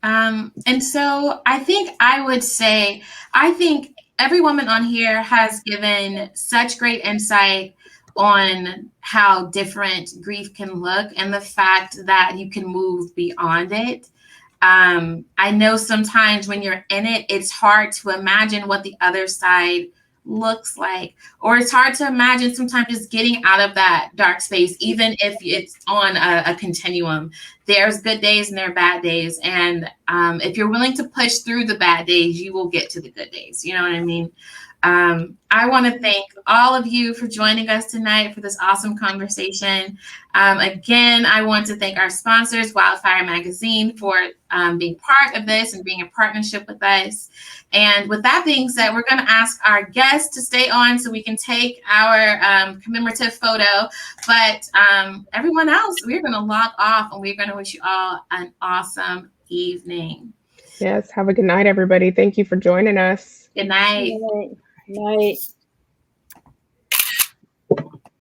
And so I think I would say, I think every woman on here has given such great insight on how different grief can look and the fact that you can move beyond it. I know sometimes when you're in it, it's hard to imagine what the other side looks like, or it's hard to imagine sometimes just getting out of that dark space, even if it's on a continuum. There's good days and there are bad days. And if you're willing to push through the bad days, you will get to the good days. You know what I mean? I want to thank all of you for joining us tonight for this awesome conversation. Again, I want to thank our sponsors, Wildfire Magazine, for being part of this and being in partnership with us. And with that being said, we're going to ask our guests to stay on so we can take our commemorative photo. But everyone else, we're going to log off and we're going to wish you all an awesome evening. Yes. Have a good night, everybody. Thank you for joining us. Good night. Good night.